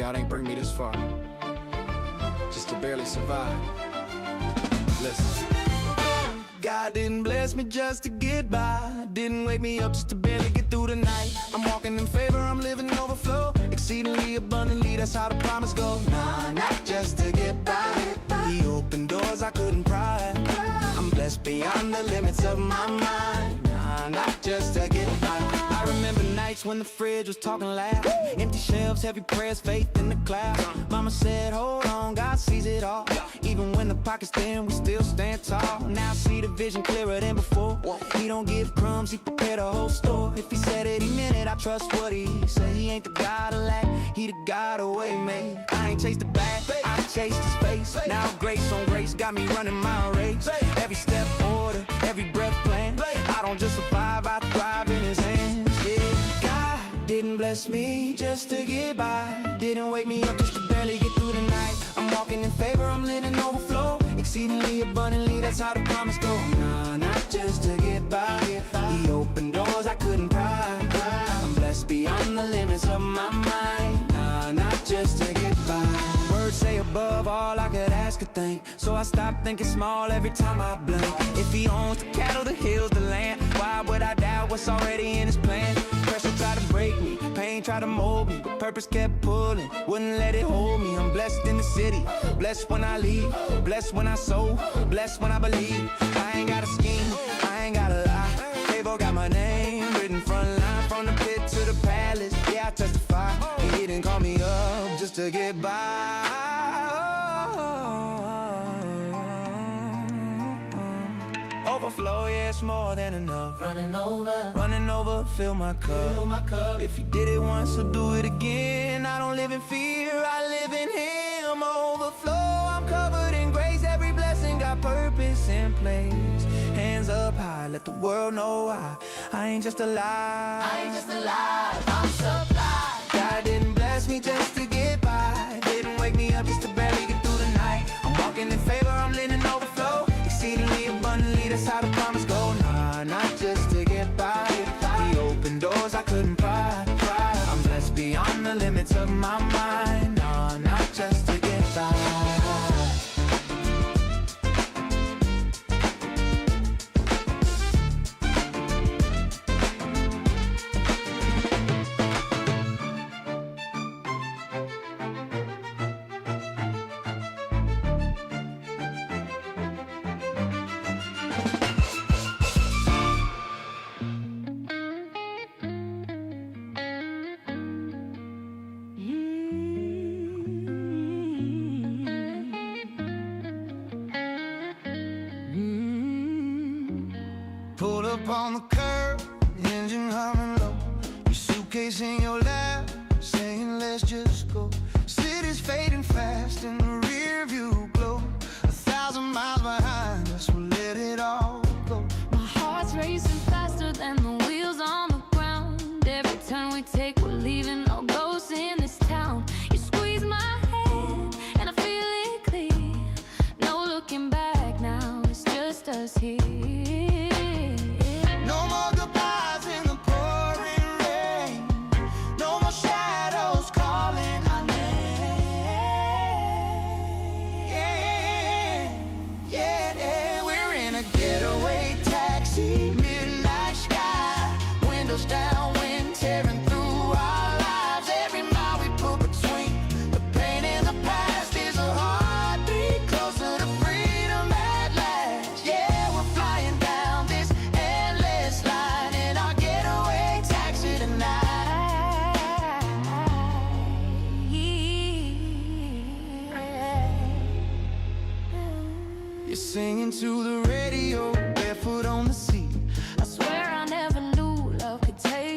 God ain't bring me this far just to barely survive. Listen. God didn't bless me just to get by, didn't wake me up just to barely get through the night. I'm walking in favor, I'm living overflow, exceedingly abundantly, that's how the promise goes. Nah, not just to get by, He opened doors I couldn't pry. I'm blessed beyond the limits of my mind. Nah, not just to get by. I remember nights when the fridge was talking loud, empty shelves, heavy prayers, faith in the clouds. Mama said, hold on, God sees it all. Even when the pocket's thin, we still stand tall. Now I see the vision clearer than before. He don't give crumbs, He prepared a whole store. If He said it, He meant it, I trust what He said. He ain't the God of lack, He the God of way made. I ain't chased the bag, I chased His face. Now grace on grace got me running my race. Every step order, every breath planned. I don't just survive, I thrive in His hands. Yeah, God didn't bless me just to get by, didn't wake me up just to barely get through the night. I'm walking in favor, I'm living overflow, exceedingly abundantly, that's how the promise goes. Nah, not just to get by, He opened doors I couldn't pry. I'm blessed beyond the limits of my mind. Nah, not just to get by. Words say above all I could ask or think, so I stop thinking small every time I blink. If He owns the cattle, the hills, the land, why would I doubt what's already in His plan? Pressure tried to break me, pain tried to mold me, but purpose kept pulling, wouldn't let it hold me. I'm blessed in the city, blessed when I leave, blessed when I sow, blessed when I believe. I ain't got a scheme, I ain't got a lie. Favor got my name written front line, from the pit to the palace. Yeah, I testify, He didn't call me up just to get by. Overflow, yeah, it's more than enough. Running over, fill my cup. If He did it once, He'll do it again. I don't live in fear, I live in Him. Overflow, I'm covered in grace. Every blessing got purpose in place. Hands up high, let the world know I ain't just alive. I'm supplied. God didn't bless me just to get by, didn't wake me up just to barely get through the night. I'm walking in favor, I'm living overflow, exceedingly abundantly, that's how the promise go. Nah, not just to get by, He opened doors I couldn't pry. I'm blessed beyond the limits of my mind. Nah, not just to get by. Pulled up on the curb, engine humming low, your suitcase in your lap, saying let's just go. City's fading fast in the rear view glow, 1,000 miles behind us, we'll let it all go. My heart's racing faster than the wheels on the ground. Every turn we take, we're leaving no ghosts in this town. You squeeze my hand and I feel it clear. No looking back now, it's just us here. No more goodbyes in the pouring rain, no more shadows calling our name. Yeah, we're in a getaway taxi, midnight sky, windows down, wind tearing through our lives. Every mile we put between the pain and the past is a heartbeat closer to freedom at last. Yeah, we're flying down this endless line in our getaway taxi tonight. You're singing to the radio, barefoot on the seat. I swear I never knew love could take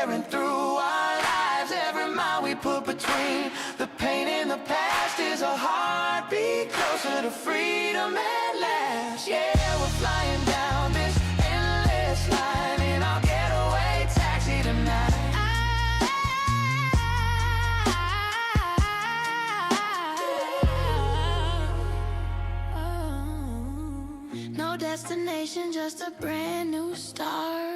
tearing through our lives. Every mile we put between the pain and the past is a heartbeat closer to freedom at last. Yeah, we're flying down this endless line in our getaway taxi tonight. No destination, just a brand new start.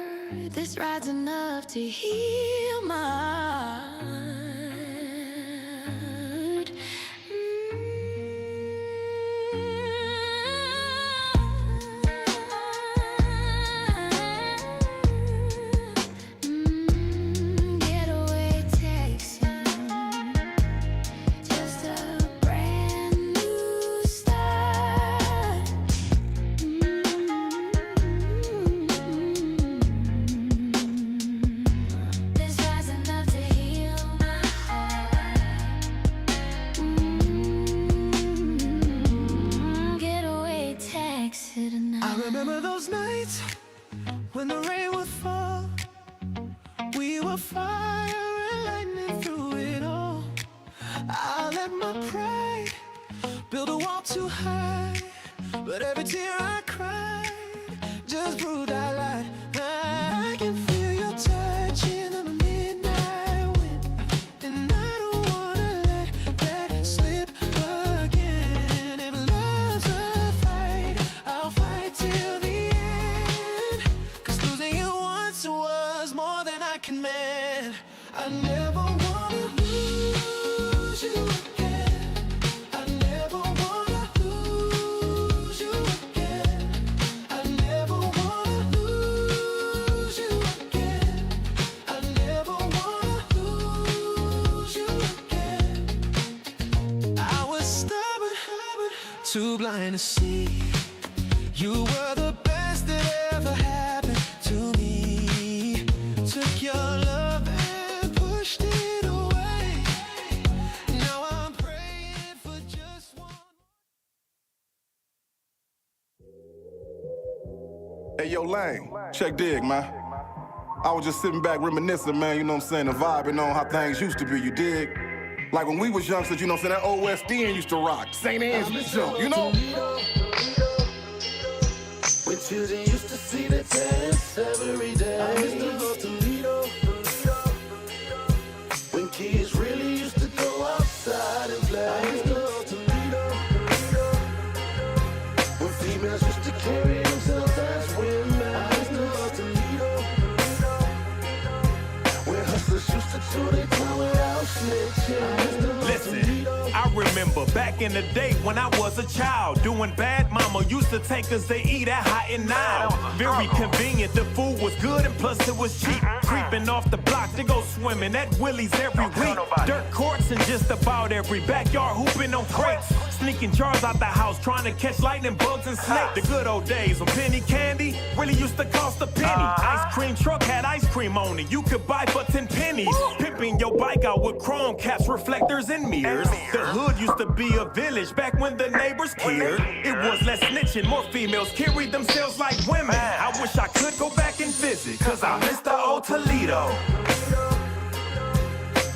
This ride's enough to heal my heart. Getaway taxi, just a brand new start. This ride's enough to heal my heart. Getaway taxi tonight. I remember those nights when the rain would fall. We were fire and lightning through it all. I let my pride build a wall too high, but every tear I cried just proved I lied. I can feel your touch in the midnight wind, and I don't wanna let that slip again. If love's a fight, I'll fight till the end, 'cause losing you once was more than I can mend. I never wanna lose you again. I never wanna lose you again. I never wanna lose you again. I never wanna lose you again. I was stubborn, too blind to see. You were the best that ever happened to me. Took your love and pushed it away. Now I'm praying for just one. Hey, yo, Lane, check dig, man. I was just sitting back reminiscing, man, you know what I'm saying, and vibing on how things used to be, you dig? Like when we was youngsters, you know what I'm saying, that old West End used to rock. St. Angeles jump, you know? When children used to see the tennis every day. I used to go to Toledo. When kids really used to go outside and play. I used to go to Toledo. When females used to carry themselves as women. I used to go to Toledo. When hustlers used to chew their tongue without snitching. I used to go to Listen, Toledo. I remember back in the day when I was a child, doing bad, mama used to take us to eat at Hot and Now. Very convenient, the food was good and plus it was cheap. Creeping off the block to go swimming at Willie's every week. Dirt courts in just about every backyard, hooping on crates. Sneaking jars out the house, trying to catch lightning bugs and snakes. The good old days when penny candy really used to cost a penny. Ice cream truck had ice cream on it, you could buy for 10 pennies. Pimping your bike out with chrome caps, reflectors, and mirrors. The hood used to be a village back when the neighbors cared. It was less snitching, more females carried themselves like women. I wish I could go back and visit, 'cause I miss the old Toledo.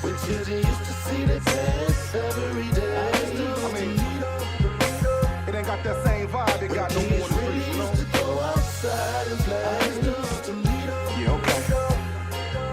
When children used to see the tennis every day. I mean, it ain't got that same vibe it got no more in the streets, you know? Used to go outside and play. I used to go to Toledo. Yeah, okay.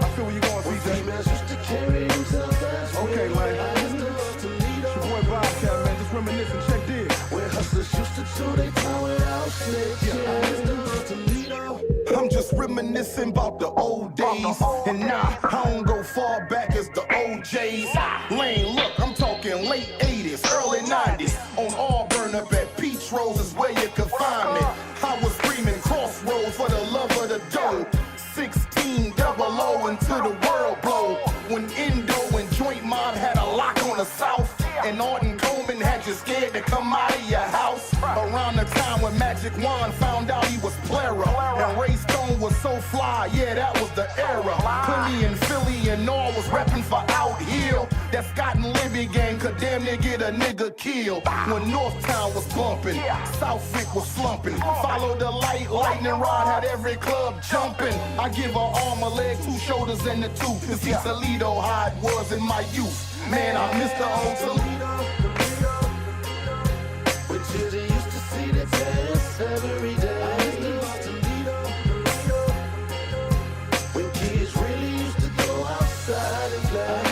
I feel where you going, CJ. Females used to carry themselves as Okay, women. Lane. I used to go to Toledo. It's your boy Bobcat, man, just reminiscing, check dig. Where hustlers used to chew their tongue without snitching. I used to go to Toledo. I'm just reminiscing about the old days. And nah, I don't go far back as the OJs. Lane, look, I'm talking late 80s, early 90s. On Auburn up at Peach Rose is where you could find me. I was screaming crossroads for the love of the dough. 1600 until the world blow. When Indo and Joint Mob had a lock on the South. And Arden Coleman had you scared to come out of your house. Around the time when Magic Wand found out he was Plera. And Ray Stone was so fly, yeah, that was the era. Philly and Philly and all was repping for Out Hill. That Scott and Libby gang could damn damn near get a nigga killed. When Northtown was bumping, Southwick was slumping. Follow the light, lightning rod had every club jumping. I give a arm, a leg, 2 shoulders, and a tooth. To see Toledo how it was in my youth. Man, I miss the old Toledo. With children used to see the test every day. When kids really used to go outside and play.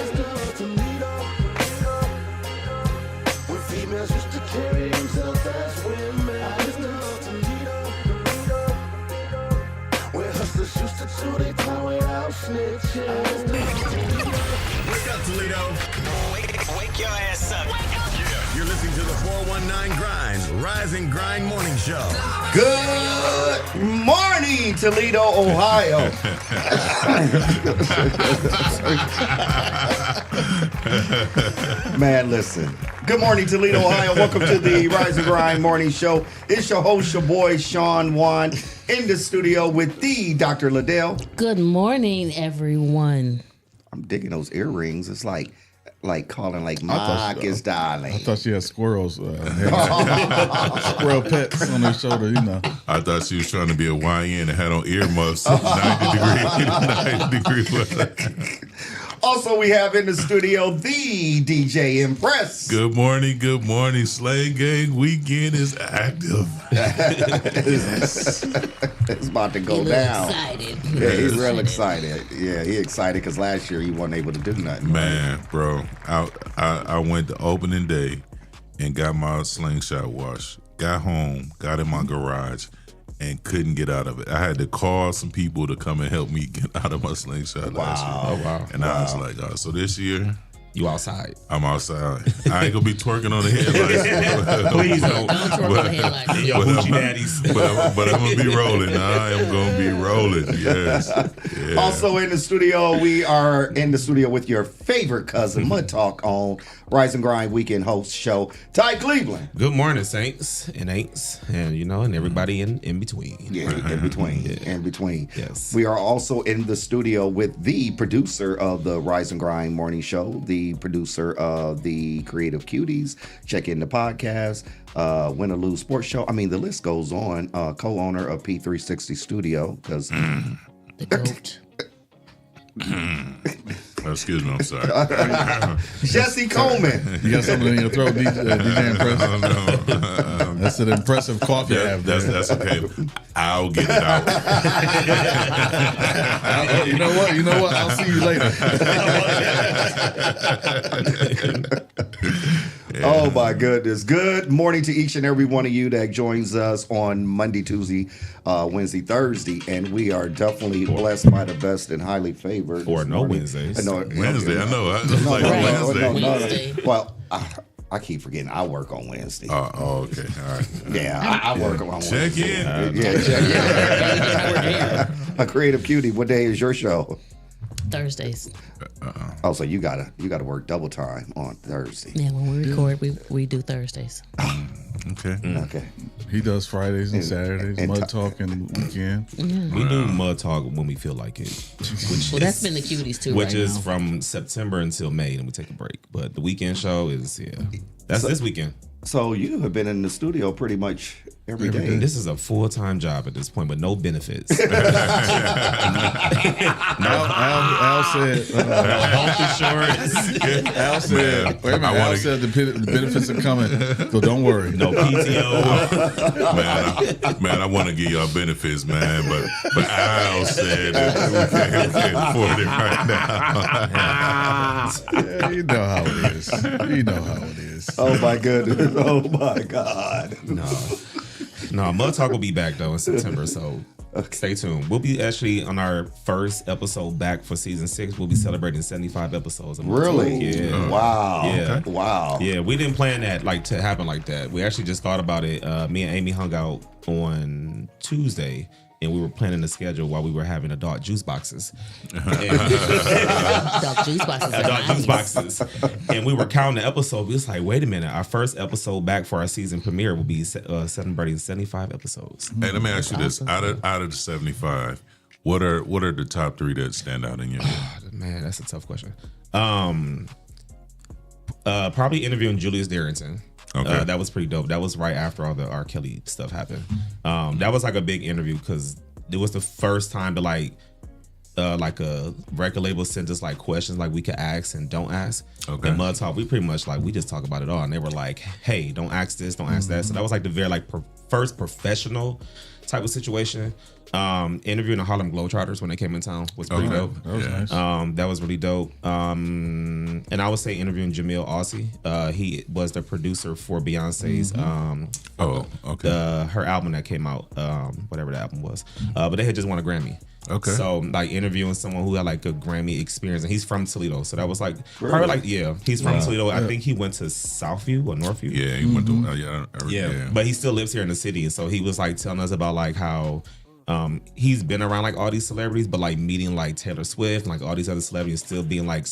When females used to carry themselves as women. When hustlers used to chew their tongue without snitching. Wake up, Toledo. Wake your ass up. You're listening to the 419 Grinds Rise and Grind Morning Show. Good morning, Toledo, Ohio. Man, listen. Good morning, Toledo, Ohio. Welcome to the Rise and Grind Morning Show. It's your host, your boy, Sean Juan, in the studio with the Dr. Liddell. Good morning, everyone. I'm digging those earrings. It's like calling Marcus darling. I thought she had squirrels, squirrel pets on her shoulder, you know. I thought she was trying to be a YN and had on earmuffs. 90 degree weather. Also, we have in the studio the DJ Impress. Good morning, Slay Gang. Weekend is active. It's about to go He down. excited. Yeah, he's real excited. Yeah, he excited because last year he wasn't able to do nothing. Man, bro, I went to opening day and got my slingshot wash. Got home, got in my garage, and couldn't get out of it. I had to call some people to come and help me get out of my slingshot last year. Oh, wow. And I was like, oh, so this year, you outside. I'm outside. I ain't gonna be twerking on the headlights. Please don't. Don't twerk on the headlights. Your hoochie daddies. But I'm gonna be rolling. I am gonna be rolling. Yes. Yeah. Also in the studio, we are in the studio with your favorite cousin, Mud Talk, on Rise and Grind Weekend Host Show, Ty Cleveland. Good morning, Saints and Aints, and everybody in between. Yeah, in between. Yeah. In between. Yes. We are also in the studio with the producer of the Rise and Grind Morning Show, the producer of the Creative Cuties. Check in the podcast, Win or Lose Sports Show. I mean, the list goes on. Co-owner of P360 Studio, because The GOAT. Excuse me, I'm sorry. Jesse Coleman. You got something in your throat, DJ Impress? No. That's an impressive cough you have there. That's okay. I'll get it out. You know what? I'll see you later. Oh my goodness. Good morning to each and every one of you that joins us on Monday, Tuesday, Wednesday, Thursday, and we are definitely blessed by the best and highly favored. Or no Wednesdays. Wednesday, I know. I was No, like, no, Wednesday. no, no, no. Wednesday. Well, I keep forgetting I work on Wednesday. Oh, okay. All right. Yeah, I work on Wednesday. Check in. Yeah. A Creative Cutie, what day is your show? Thursdays. Oh, so you gotta work double time on Thursday. Yeah, when we record, we do Thursdays. Okay. Okay. He does Fridays and Saturdays, and Mud Talk and weekend. We do Mud Talk when we feel like it. Well, that's been the Cuties too, Which right is now. from September until May, and we take a break. But the weekend show is, that's this weekend. So you have been in the studio pretty much every day. This is a full-time job at this point, but no benefits. Al said, Health insurance. Al said, wait a minute, Al said the benefits are coming, so don't worry. No PTO. Man, I want to give y'all benefits, man, but Al said that we can't afford it right now. Yeah, you know how it is. You know how it is. Oh my goodness. Oh my God. No, Mud Talk will be back though in September, so stay tuned. We'll be actually on our first episode back for season 6. We'll be celebrating 75 episodes. Of Mud Really? Talk. Yeah. Wow. Yeah. Wow. Yeah, we didn't plan that to happen like that. We actually just thought about it. Me and Amy hung out on Tuesday, and we were planning the schedule while we were having adult juice boxes. Adult juice boxes. are Adult juice nice. boxes. And we were counting the episode. We was like, wait a minute. Our first episode back for our season premiere will be celebrating 75 episodes. Hey, let me ask you this: out of the 75, what are the top 3 that stand out in your head? Man, that's a tough question. Probably interviewing Julius Darrington. Okay. That was pretty dope. That was right after all the R. Kelly stuff happened. That was like a big interview because it was the first time to like a record label sent us like questions like we could ask and don't ask. Okay. And Mud Talk, we pretty much like we just talk about it all, and they were like, "Hey, don't ask this, don't ask that." So that was like the very like first professional type of situation. Interviewing the Harlem Globetrotters when they came in town was pretty dope. That was nice. That was really dope. And I would say interviewing Jamil Aussie. He was the producer for Beyonce's her album that came out, whatever the album was. But they had just won a Grammy. Okay. So like interviewing someone who had like a Grammy experience, and he's from Toledo, so that was like probably like he's from Toledo. I think he went to Southview or Northview. Yeah, he went to yeah, but he still lives here in the city, and so he was like telling us about like how he's been around like all these celebrities, but like meeting like Taylor Swift and like all these other celebrities, still being like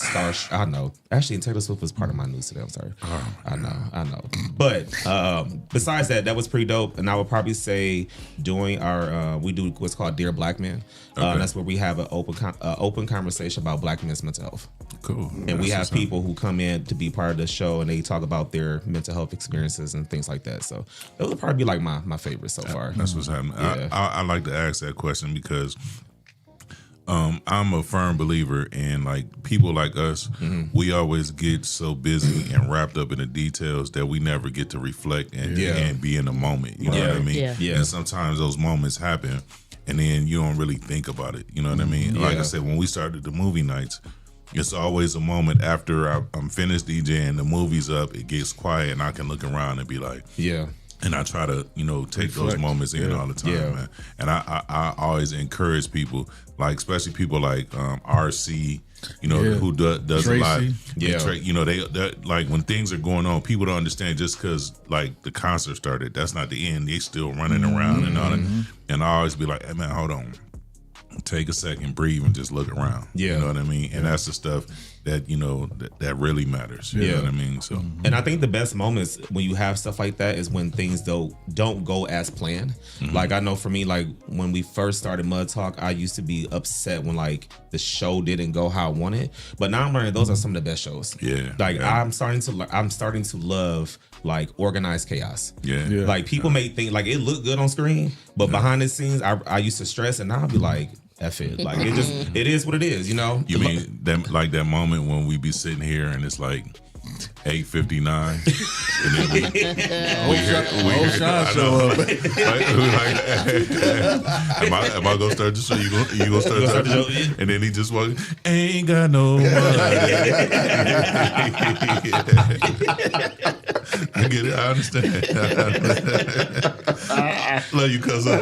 I know. Actually, Taylor Swift was part of my news today. I'm sorry. I know. But besides that, that was pretty dope. And I would probably say doing our we do what's called Dear Black Men. That's where we have an open conversation about Black men's mental health. Cool. And we have people who come in to be part of the show, and they talk about their mental health experiences and things like that. So those would probably be like my favorites so far. That's what's happening. Yeah. I like to ask that question because I'm a firm believer in like people like us. We always get so busy and wrapped up in the details that we never get to reflect and be in the moment. You know what I mean? Yeah. And sometimes those moments happen, and then you don't really think about it. You know what I mean? Like I said, when we started the movie nights, it's always a moment after I'm finished DJing, the movie's up, it gets quiet, and I can look around and be like, and I try to, take those moments in all the time, man. And I always encourage people, like especially people like RC, who does Tracy. A lot. Yeah, they like when things are going on, people don't understand just because like the concert started, that's not the end. They still running around and all that. And I always be like, hey man, hold on. Take a second, breathe, and just look around. Yeah. You know what I mean? And that's the stuff that, that really matters. You know what I mean? So, and I think the best moments when you have stuff like that is when things don't go as planned. Like I know for me, like when we first started Mud Talk, I used to be upset when like the show didn't go how I wanted. But now I'm learning those are some of the best shows. Yeah. Like I'm starting to love like organized chaos. Yeah. Like people may think like it looked good on screen, but behind the scenes I used to stress, and now I'll be like, F it. Like it is what it is, You mean that moment when we be sitting here and it's like 8:59, and then we hear Sean show up. Am I gonna start the show? You gonna start the show? And then he just walk. Ain't got no money. I get it. I understand. Love you, cousin.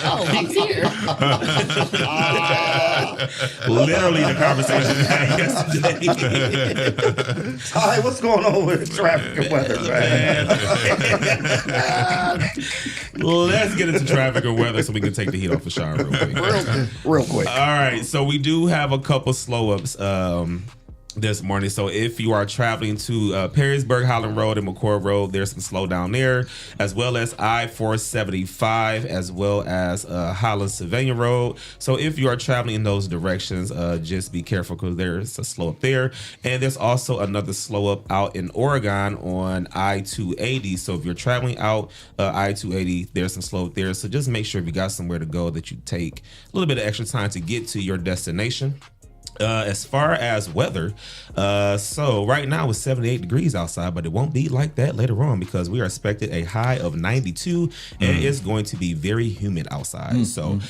Oh, he's here. Literally the conversation we had yesterday. Hi, what's going on with traffic and weather, man? Let's get into traffic and weather so we can take the heat off of Sean real quick. Real quick. All right, so we do have a couple slow ups this morning. So if you are traveling to Perrysburg, Highland Road, and McCord Road, there's some slowdown there, as well as I-475, as well as Highland Sylvania Road. So if you are traveling in those directions, just be careful because there's a slow up there. And there's also another slow up out in Oregon on I-280. So if you're traveling out I-280, there's some slow up there. So just make sure if you got somewhere to go that you take a little bit of extra time to get to your destination. As far as weather, so right now it's 78 degrees outside, but it won't be like that later on because we are expected a high of 92, and it's going to be very humid outside. So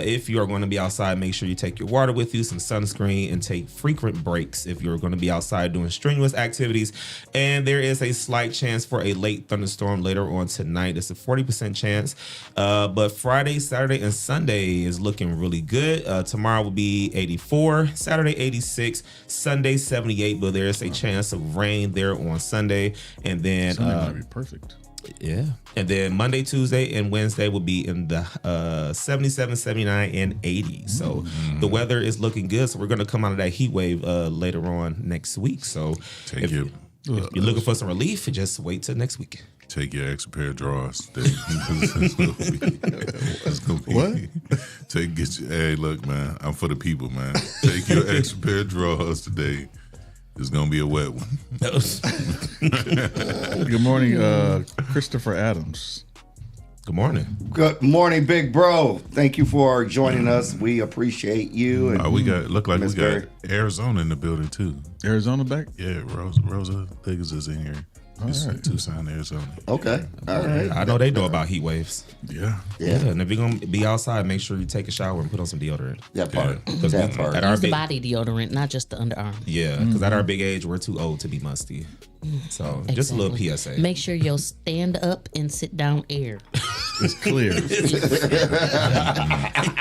if you are going to be outside, make sure you take your water with you, some sunscreen, and take frequent breaks if you're going to be outside doing strenuous activities. And there is a slight chance for a late thunderstorm later on tonight. It's a 40% chance, but Friday, Saturday, and Sunday is looking really good. Tomorrow will be 84. Saturday 86, Sunday 78, but there's a chance of rain there on Sunday, and then Sunday might be perfect. Yeah, and then Monday, Tuesday, and Wednesday will be in the 77, 79, and 80. So the weather is looking good. So we're going to come out of that heat wave later on next week. So if you're looking for some relief, just wait till next week. Take your extra pair of drawers. It's gonna be, what? Hey, look, man. I'm for the people, man. Take your extra pair of drawers today It's gonna be a wet one. Good morning, Christopher Adams. Good morning. Good morning, big bro. Thank you for joining us. We appreciate you. And We look like Miss we got Berry. Arizona in the building too. Arizona back? Yeah, Rosa Pickens is in here. It's right. Tucson, Arizona. Okay. All right. I know they know about heat waves. Yeah. Yeah, and if you're gonna be outside, make sure you take a shower and put on some deodorant. That part. Yeah. That part. At our Use the big, body deodorant, not just the underarm. yeah, because at our big age, we're too old to be musty. So just a little Exactly. PSA. Make sure your stand up and sit down air. It's clear.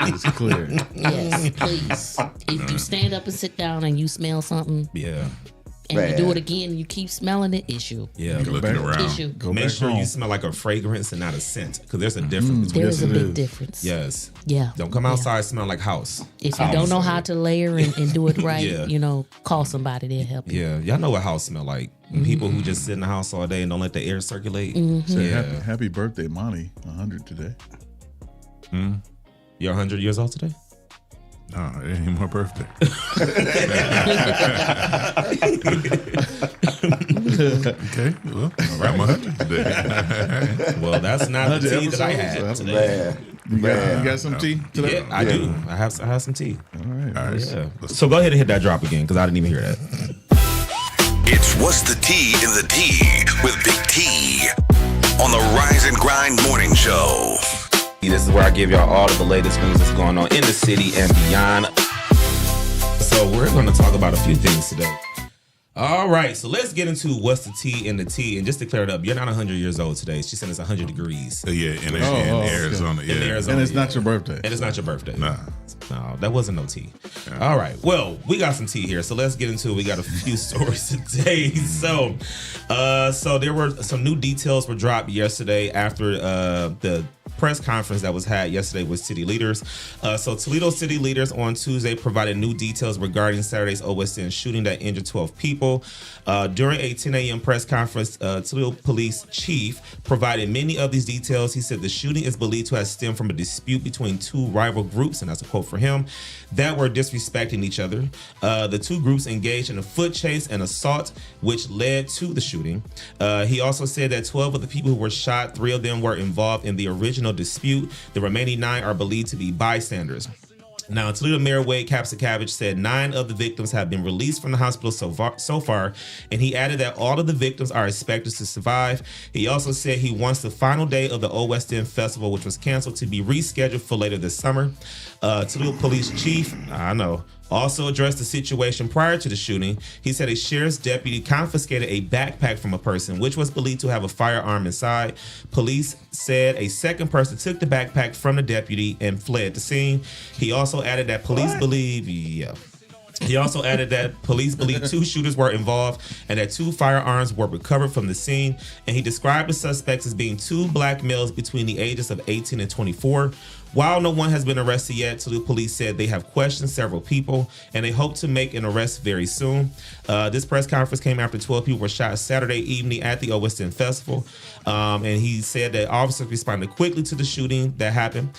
It's clear. Yes, please. If you stand up and sit down and you smell something Yeah, and Man. you do it again and you keep smelling it, issue. yeah. Looking back. around. Issue. Go Make back sure home. you smell like a fragrance and not a scent, because there's a difference between. There is a it big is. difference. Yes. Yeah. Don't come outside smelling like house. If you don't know how to layer and do it right, Yeah. call somebody, they'll help you. Yeah, y'all know what house smell like. People who just sit in the house all day and don't let the air circulate. Say Yeah. happy birthday, Monty. 100 today. You're 100 years old today? No, it ain't my birthday. Okay, well, I'm 100 today. Well, that's not the 100 tea that I had episodes? today. Man. You got some tea today? Yeah, I do. I have some tea. All right. All right. Yeah. So go ahead and hit that drop again, because I didn't even hear that. It's What's the Tea in the Tea with Big T on the Rise and Grind Morning Show. This is where I give y'all all of the latest news that's going on in the city and beyond. So we're going to talk about a few things today. All right, so let's get into what's the tea in the tea. And just to clear it up, you're not 100 years old today. She said it's 100 degrees. Yeah, in okay. Arizona. Yeah. In Arizona. And it's not your birthday. And it's not your birthday. Nah. No, that wasn't no tea. All right. Well, we got some tea here. So let's get into it. We got a few stories today. So there were some new details were dropped yesterday after the press conference that was had yesterday with city leaders. So Toledo city leaders on Tuesday provided new details regarding Saturday's OSN shooting that injured 12 people. During a 10 a.m. press conference, Toledo police chief provided many of these details. He said the shooting is believed to have stemmed from a dispute between two rival groups, and that's a quote for him, that were disrespecting each other. The two groups engaged in a foot chase and assault, which led to the shooting. He also said that 12 of the people who were shot, 3 of them were involved in the original dispute. The remaining 9 are believed to be bystanders. Now, Toledo Mayor Wade Capsicavage said 9 of the victims have been released from the hospital so far, and he added that all of the victims are expected to survive. He also said he wants the final day of the O West End Festival, which was canceled, to be rescheduled for later this summer. Toledo Police Chief, also addressed the situation prior to the shooting. He said a sheriff's deputy confiscated a backpack from a person, which was believed to have a firearm inside. Police said a second person took the backpack from the deputy and fled the scene. He also added that police believe, He also added that police believe 2 shooters were involved and that 2 firearms were recovered from the scene. And he described the suspects as being 2 black males between the ages of 18 and 24. While no one has been arrested yet, Toledo police said they have questioned several people and they hope to make an arrest very soon. This press conference came after 12 people were shot Saturday evening at the O West End Festival. And he said that officers responded quickly to the shooting that happened.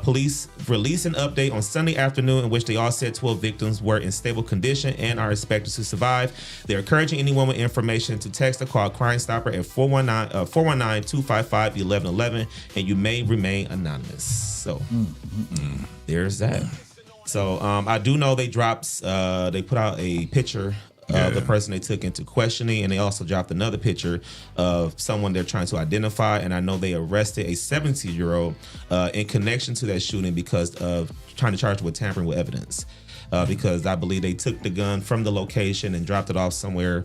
Police released an update on Sunday afternoon in which they all said 12 victims were in stable condition and are expected to survive. They're encouraging anyone with information to text or call Crime Stopper at 419-255-1111, and you may remain anonymous. So there's that. So I do know they put out a picture of the person they took into questioning, and they also dropped another picture of someone they're trying to identify. And I know they arrested a 17-year-old in connection to that shooting because of trying to charge with tampering with evidence. Because I believe they took the gun from the location and dropped it off somewhere.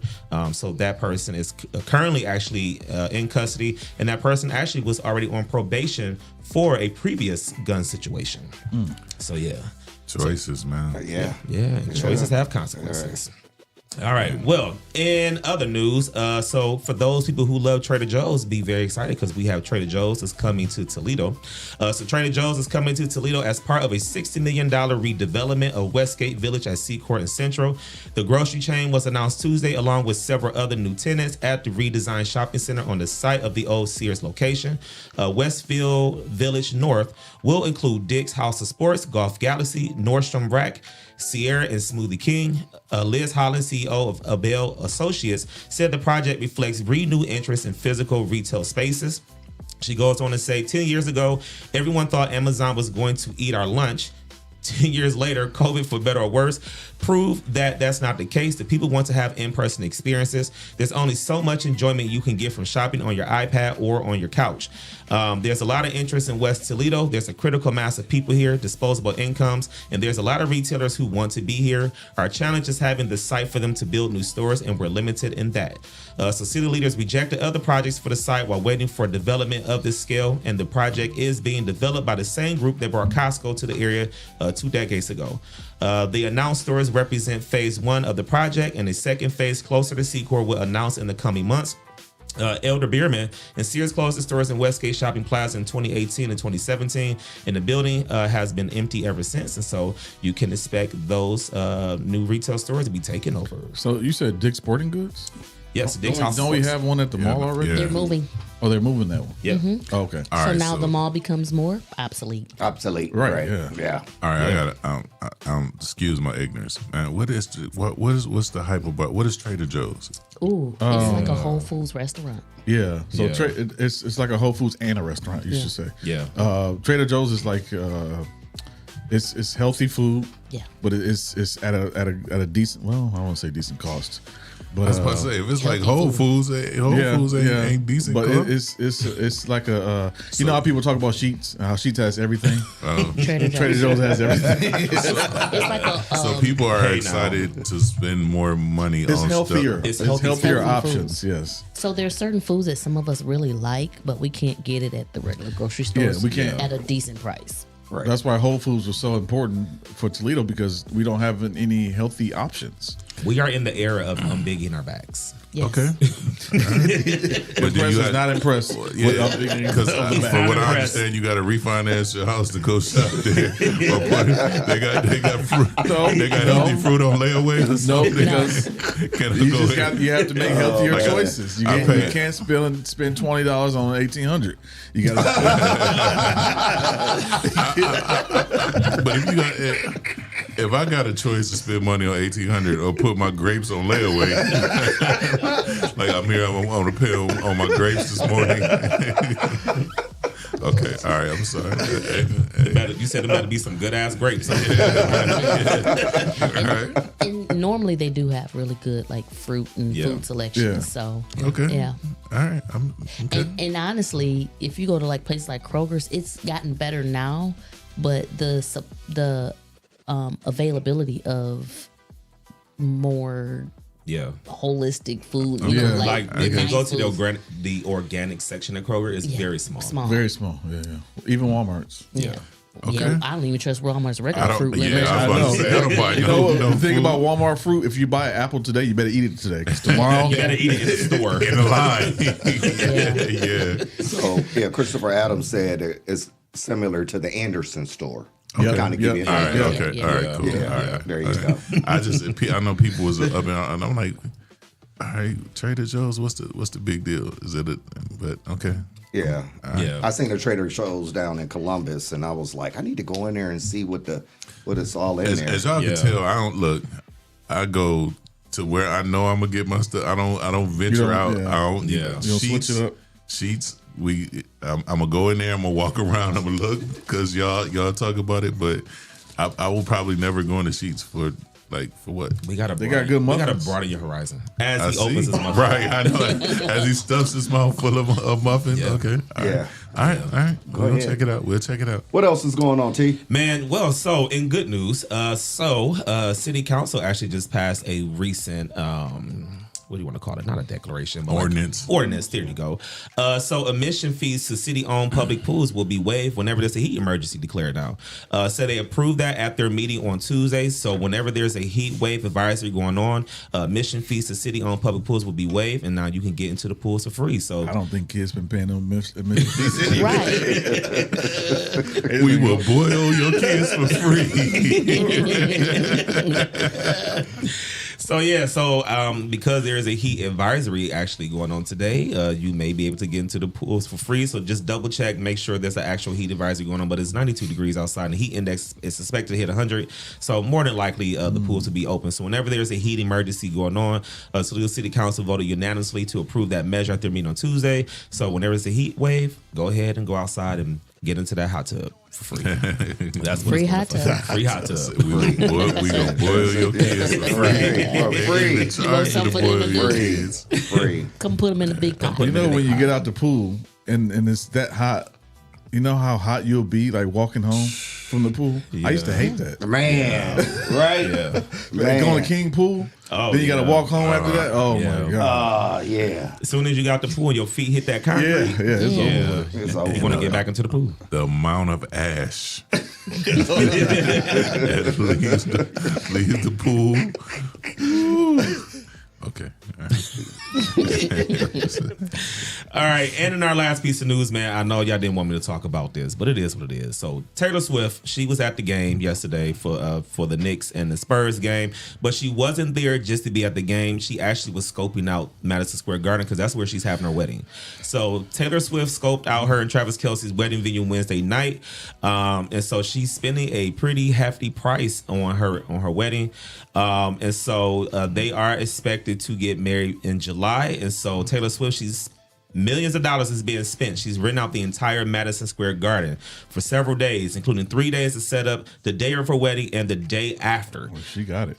So that person is currently actually in custody, and that person actually was already on probation for a previous gun situation. So yeah. Choices, man. Yeah. And choices have consequences. All right. Well, in other news, so for those people who love Trader Joe's, be very excited because we have Trader Joe's is coming to Toledo. So Trader Joe's is coming to Toledo as part of a $60 million redevelopment of Westgate Village at Seacourt and Central. The grocery chain was announced Tuesday along with several other new tenants at the redesigned shopping center on the site of the old Sears location. Westfield Village North will include Dick's House of Sports, Golf Galaxy, Nordstrom Rack, Sierra and Smoothie King. Liz Holland, CEO of Abel Associates, said the project reflects renewed interest in physical retail spaces. She goes on to say, 10 years ago, everyone thought Amazon was going to eat our lunch. 10 years later, COVID, for better or worse, proved that that's not the case. The people want to have in-person experiences. There's only so much enjoyment you can get from shopping on your iPad or on your couch. There's a lot of interest in West Toledo. There's a critical mass of people here, disposable incomes, and there's a lot of retailers who want to be here. Our challenge is having the site for them to build new stores, and we're limited in that. So city leaders rejected other projects for the site while waiting for development of this scale, and the project is being developed by the same group that brought Costco to the area 2 decades ago. The announced stores represent phase 1 of the project, and a second phase closer to Secor will announce in the coming months. Elder Bierman and Sears closed the stores in Westgate Shopping Plaza in 2018 and 2017, and the building has been empty ever since. And so you can expect those new retail stores to be taken over. So you said Dick's Sporting Goods? Yes, Dick's House. Don't we have one at the mall already? They're moving. Oh, they're moving that one. Yeah. Oh, okay. All So right, now the mall becomes more obsolete. Right. Yeah. All right, I gotta excuse my ignorance, man. What's the hype about? What is Trader Joe's? Ooh, it's like a Whole Foods restaurant. Yeah. So Yeah. it's like a Whole Foods and a restaurant, you should say. Yeah. Trader Joe's is like it's healthy food. Yeah. But it's at a decent, well, I don't want to say decent cost. But I was about to say, if it's like Whole Foods, ain't decent. But cost. it's like a you know how people talk about Sheetz, how Sheetz has everything. Trader Joe's has everything. It's like a So people are excited to spend more money It's on healthier. stuff. It's healthy healthier food. options. Yes. So there's certain foods that some of us really like, but we can't get it at the regular grocery stores. we can't. At a decent price. Right. That's why Whole Foods was so important for Toledo, because we don't have any healthy options. We are in the era of unbigging our bags. Yes. Okay. But do you is not impressed. Yeah, because from what I understand, you got to refinance your house to go shop there. They got fruit. They got healthy fruit on layaway. Or No, something. because Can I you go just ahead? you have to make healthier I gotta- choices. You I can't pay- spend $20 on 1,800. You got to. But if I got a choice to spend money on 1,800 or put my grapes on layaway, like I'm here, I'm on to pay on my grapes this morning. Okay, all right, I'm sorry. You said there better be some good ass grapes. And normally they do have really good like fruit and food selections. Yeah. So Okay. yeah. All right, I'm okay. And honestly, if you go to like places like Kroger's, it's gotten better now, but the availability of more holistic food, you know, like the if you nice go to foods. the organic section at Kroger, it's very small. Very small. Yeah. Even Walmart's. Yeah. Okay. Yeah, I don't even trust Walmart's regular I don't- fruit. yeah, limit. I was about to say, I don't buy You no know, the thing food. about Walmart fruit, if you buy an apple today, you better eat it today, because tomorrow You gotta eat it in the store. in the line. Yeah. So yeah, Christopher Adams said it's similar to the Anderson store. Yep. Kind of give you. All right, Yeah. okay, Yeah. all right, cool. Yeah, All right. there you Okay. go. I know people was up and I'm like, all right, Trader Joe's, what's the big deal? Is it but okay. Yeah. Yeah. I seen the Trader Joe's down in Columbus, and I was like, I need to go in there and see what it's all in there. As y'all Yeah. can tell, I don't look. I go to where I know I'm gonna get my stuff. I don't venture don't- out. yeah. I don't. Yeah. You don't Sheets. switch it up. Sheets. I'm gonna go in there. I'm gonna walk around. I'm gonna look because y'all talk about it, but I will probably never go into Sheets for what. We gotta They got good We gotta muffins. broaden your horizon as I he opens see. his mouth. Right, I know. As he stuffs his mouth full of muffins. Yeah. Okay. All right. Yeah. All right. We'll ahead. check it out. We'll check it out. What else is going on, T? Man, well, so in good news, City Council actually just passed a recent what do you want to call it? Not a declaration, but Ordinance. Ordinance. There you go. So admission fees to city-owned public pools will be waived whenever there's a heat emergency declared now. So they approved that at their meeting on Tuesday. So whenever there's a heat wave advisory going on, admission fees to city-owned public pools will be waived, and now you can get into the pools for free. So I don't think kids been paying them admission fees anyway. Right. We will boil your kids for free. Because there is a heat advisory actually going on today, you may be able to get into the pools for free. So just double check, make sure there's an actual heat advisory going on. But it's 92 degrees outside, and the heat index is suspected to hit 100. So more than likely, the pools will be open. So whenever there's a heat emergency going on, Toledo City Council voted unanimously to approve that measure at their meeting on Tuesday. So whenever it's a heat wave, go ahead and go outside and get into that hot tub for free. That's what Free hot tub. Free hot tub. We gonna boil your kids for free. Free. They charge you to boil your kids. Free. Come put them in the big pot. You know when you get out the pool and it's that hot, you know how hot you'll be like walking home from the pool? I used to hate that. Man. Right? Yeah. Like going to King Pool, then you got to walk home after that. Oh my God. Yeah. As soon as you got the pool and your feet hit that concrete, It's over. you want to get back into the pool. The amount of ash that leaves the pool. Woo. Okay. All right. And in our last piece of news, man, I know y'all didn't want me to talk about this, but it is what it is. So Taylor Swift, she was at the game yesterday for the Knicks and the Spurs game, but she wasn't there just to be at the game. She actually was scoping out Madison Square Garden because that's where she's having her wedding. So Taylor Swift scoped out her and Travis Kelce's wedding venue Wednesday night, and so she's spending a pretty hefty price on her wedding, and so they are expected to get married in July. And so Taylor Swift, she's millions of dollars is being spent. She's renting out the entire Madison Square Garden for several days, including 3 days to set up, the day of her wedding and the day after. Well, she got it.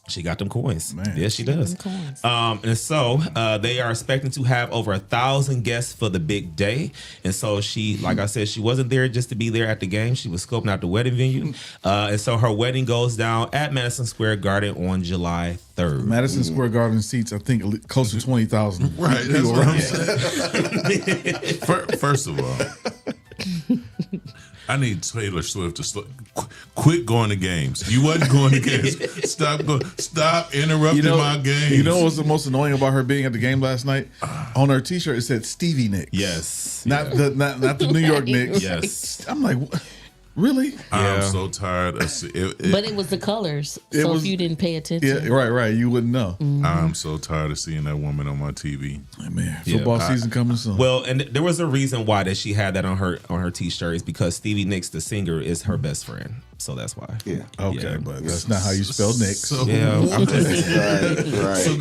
She got them coins. Man. Yes, she does. And so they are expecting to have over 1,000 guests for the big day. And so she, like I said, she wasn't there just to be there at the game. She was scoping out the wedding venue. And so her wedding goes down at Madison Square Garden on July 3rd. Madison Square Garden seats, I think, close to 20,000. Right. That's what I'm saying. First of all, I need Taylor Swift to quit going to games. You wasn't going to games. Stop interrupting my games. You know what's the most annoying about her being at the game last night? On her T-shirt, it said Stevie Nicks. Yes. Not the New York Knicks. Yes. I'm like, really? I'm so tired of But it was the colors. So if you didn't pay attention. Yeah, right. You wouldn't know. I'm so tired of seeing that woman on my TV. Man, football season coming soon. Well, and there was a reason why that she had that on her T-shirt is because Stevie Nicks, the singer, is her best friend. So that's why. Yeah. Okay, but that's not how you spell Nicks. So, I'm just Right. So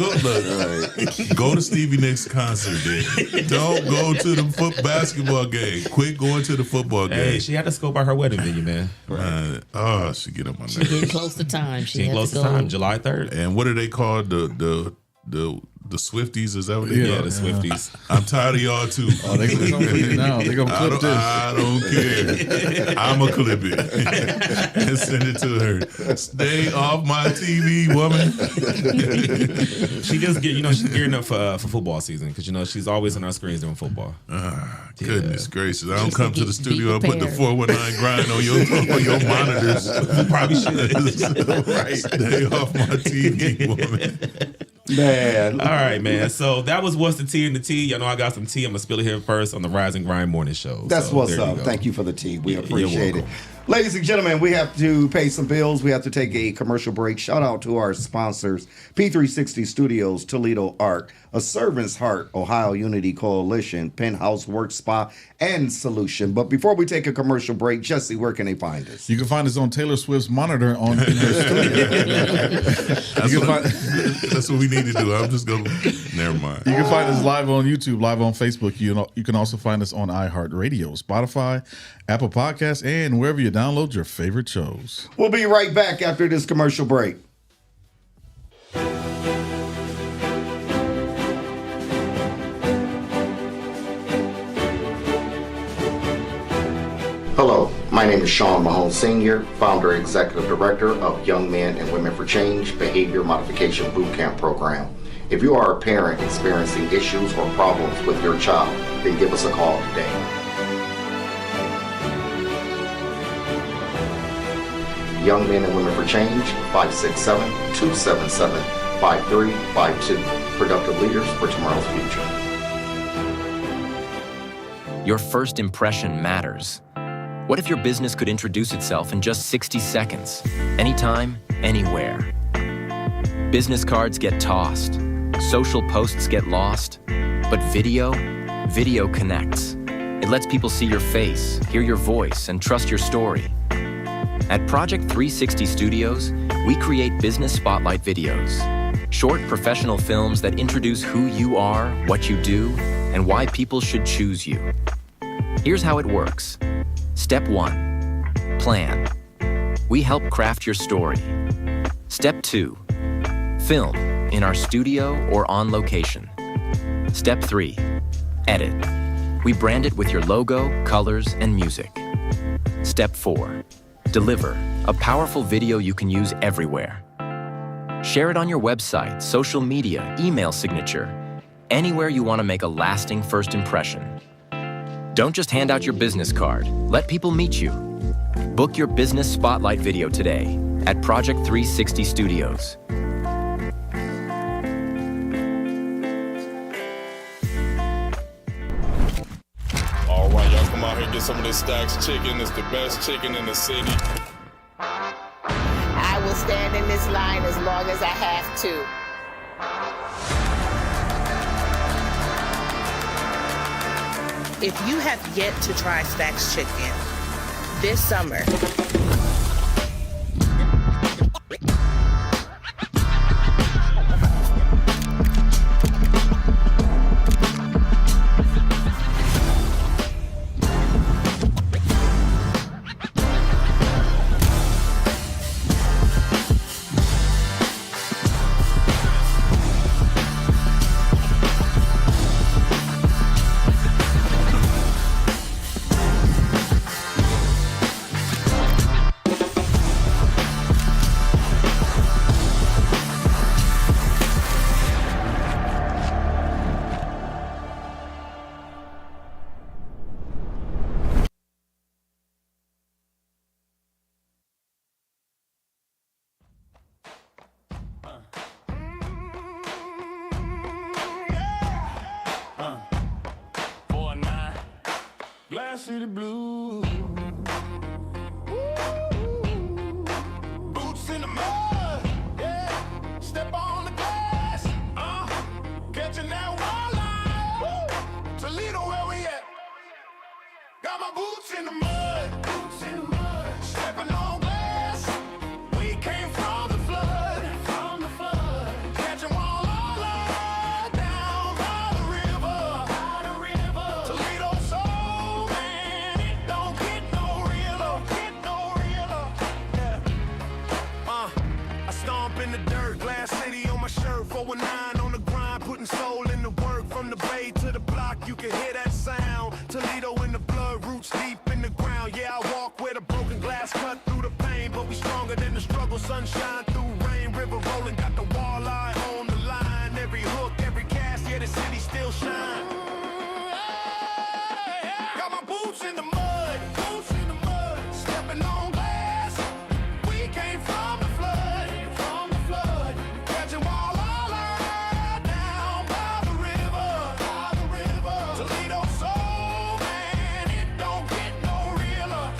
go to Stevie Nicks concert then. Don't go to the basketball game. Quit going to the football game. Hey, she had to scope out her wedding venue, man. She get on my She nerves. getting close to time. She Getting had close to to go. time, July 3rd. And what are they called? The Swifties, is that what they Yeah, call the Swifties. I'm tired of y'all too. Oh, they gonna clip it now. They gonna clip this. I don't care. I'ma clip it and send it to her. Stay off my TV, woman. She just she's gearing up for football season because she's always on our screens doing football. Goodness gracious! I don't come to the Be studio and put the prepared. 419 grind on your monitors. You probably should. Right. Stay off my TV, woman. Man. All right, man. So that was What's the Tea in the Tea. Y'all know I got some tea. I'm going to spill it here first on the Rise and Grind Morning Show. That's So what's there you up. go. Thank you for the tea. We You're appreciate it. welcome. Ladies and gentlemen, we have to pay some bills. We have to take a commercial break. Shout out to our sponsors, P360 Studios, Toledo Art, A Servant's Heart, Ohio Unity Coalition, Penthouse Work Spa, and Solution. But before we take a commercial break, Jesse, where can they find us? You can find us on Taylor Swift's monitor in her studio. That's what we need to do. I'm just going to... Never mind. You can find us live on YouTube, live on Facebook. You can also find us on iHeartRadio, Spotify, Apple Podcasts, and wherever you download your favorite shows. We'll be right back after this commercial break. Hello, my name is Sean Mahone Sr., founder and executive director of Young Men and Women for Change Behavior Modification Bootcamp Program. If you are a parent experiencing issues or problems with your child, then give us a call today. Young Men and Women for Change, 567-277-5352. Productive leaders for tomorrow's future. Your first impression matters. What if your business could introduce itself in just 60 seconds? Anytime, anywhere. Business cards get tossed. Social posts get lost. But video connects. It lets people see your face, hear your voice, and trust your story. At Project 360 Studios, we create business spotlight videos. Short professional films that introduce who you are, what you do, and why people should choose you. Here's how it works. Step 1, plan. We help craft your story. Step 2, film in our studio or on location. Step 3, edit. We brand it with your logo, colors, and music. Step 4, deliver a powerful video you can use everywhere. Share it on your website, social media, email signature, anywhere you want to make a lasting first impression. Don't just hand out your business card. Let people meet you. Book your business spotlight video today at Project 360 Studios. All right, y'all come out here and get some of this Stacks chicken. It's the best chicken in the city. I will stand in this line as long as I have to. If you have yet to try Stacks chicken this summer, City Blues. Boots in the mud, yeah. Step on the gas, catching that wildlife. Toledo, where we at? Got my boots in the mud, boots in the mud. Stepping on glass. We came from the flood, catching walleye down by the river. Toledo soul, man, it don't get no realer, yeah. I stomp in the dirt, Glass City on my shirt, 419 on the grind, putting soul in the work. From the bay to the block, you can hear that sound. Toledo in the blood, roots deep in the ground. Yeah, I walk with a broken glass, cut through the pain, but we stronger than the struggle. Sunshine through rain, river rolling, got the walleye on the line. Every hook, every cast, yeah, the city still shine. Got my boots in the mud, stepping on glass. We came from the flood, catching walleye down by the river. Toledo soul, man, it don't get no realer,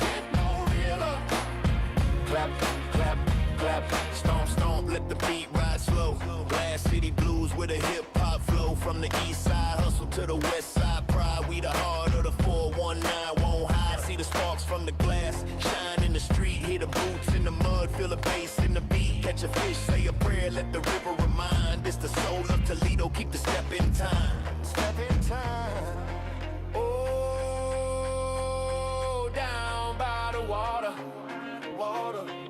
Clap, clap, clap, stomp, stomp, let the beat ride slow. Glass City Blues with a hip-hop flow. From the east side, hustle to the west side, pride. We the heart of the 419, won't hide. See the sparks from the glass, shine in the street. Hear the boots in the mud, feel the bass in the beat. Catch a fish, say a prayer, let the river remind. It's the soul of Toledo, keep the step in time. Oh, down by the water.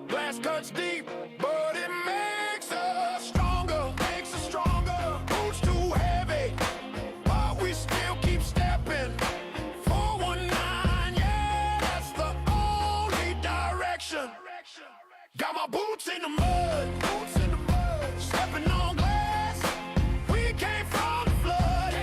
Glass cuts deep, but it makes us stronger. Boots too heavy, but we still keep stepping. 419, yeah, that's the only direction. Got my boots in the mud, stepping on glass. We came from the flood,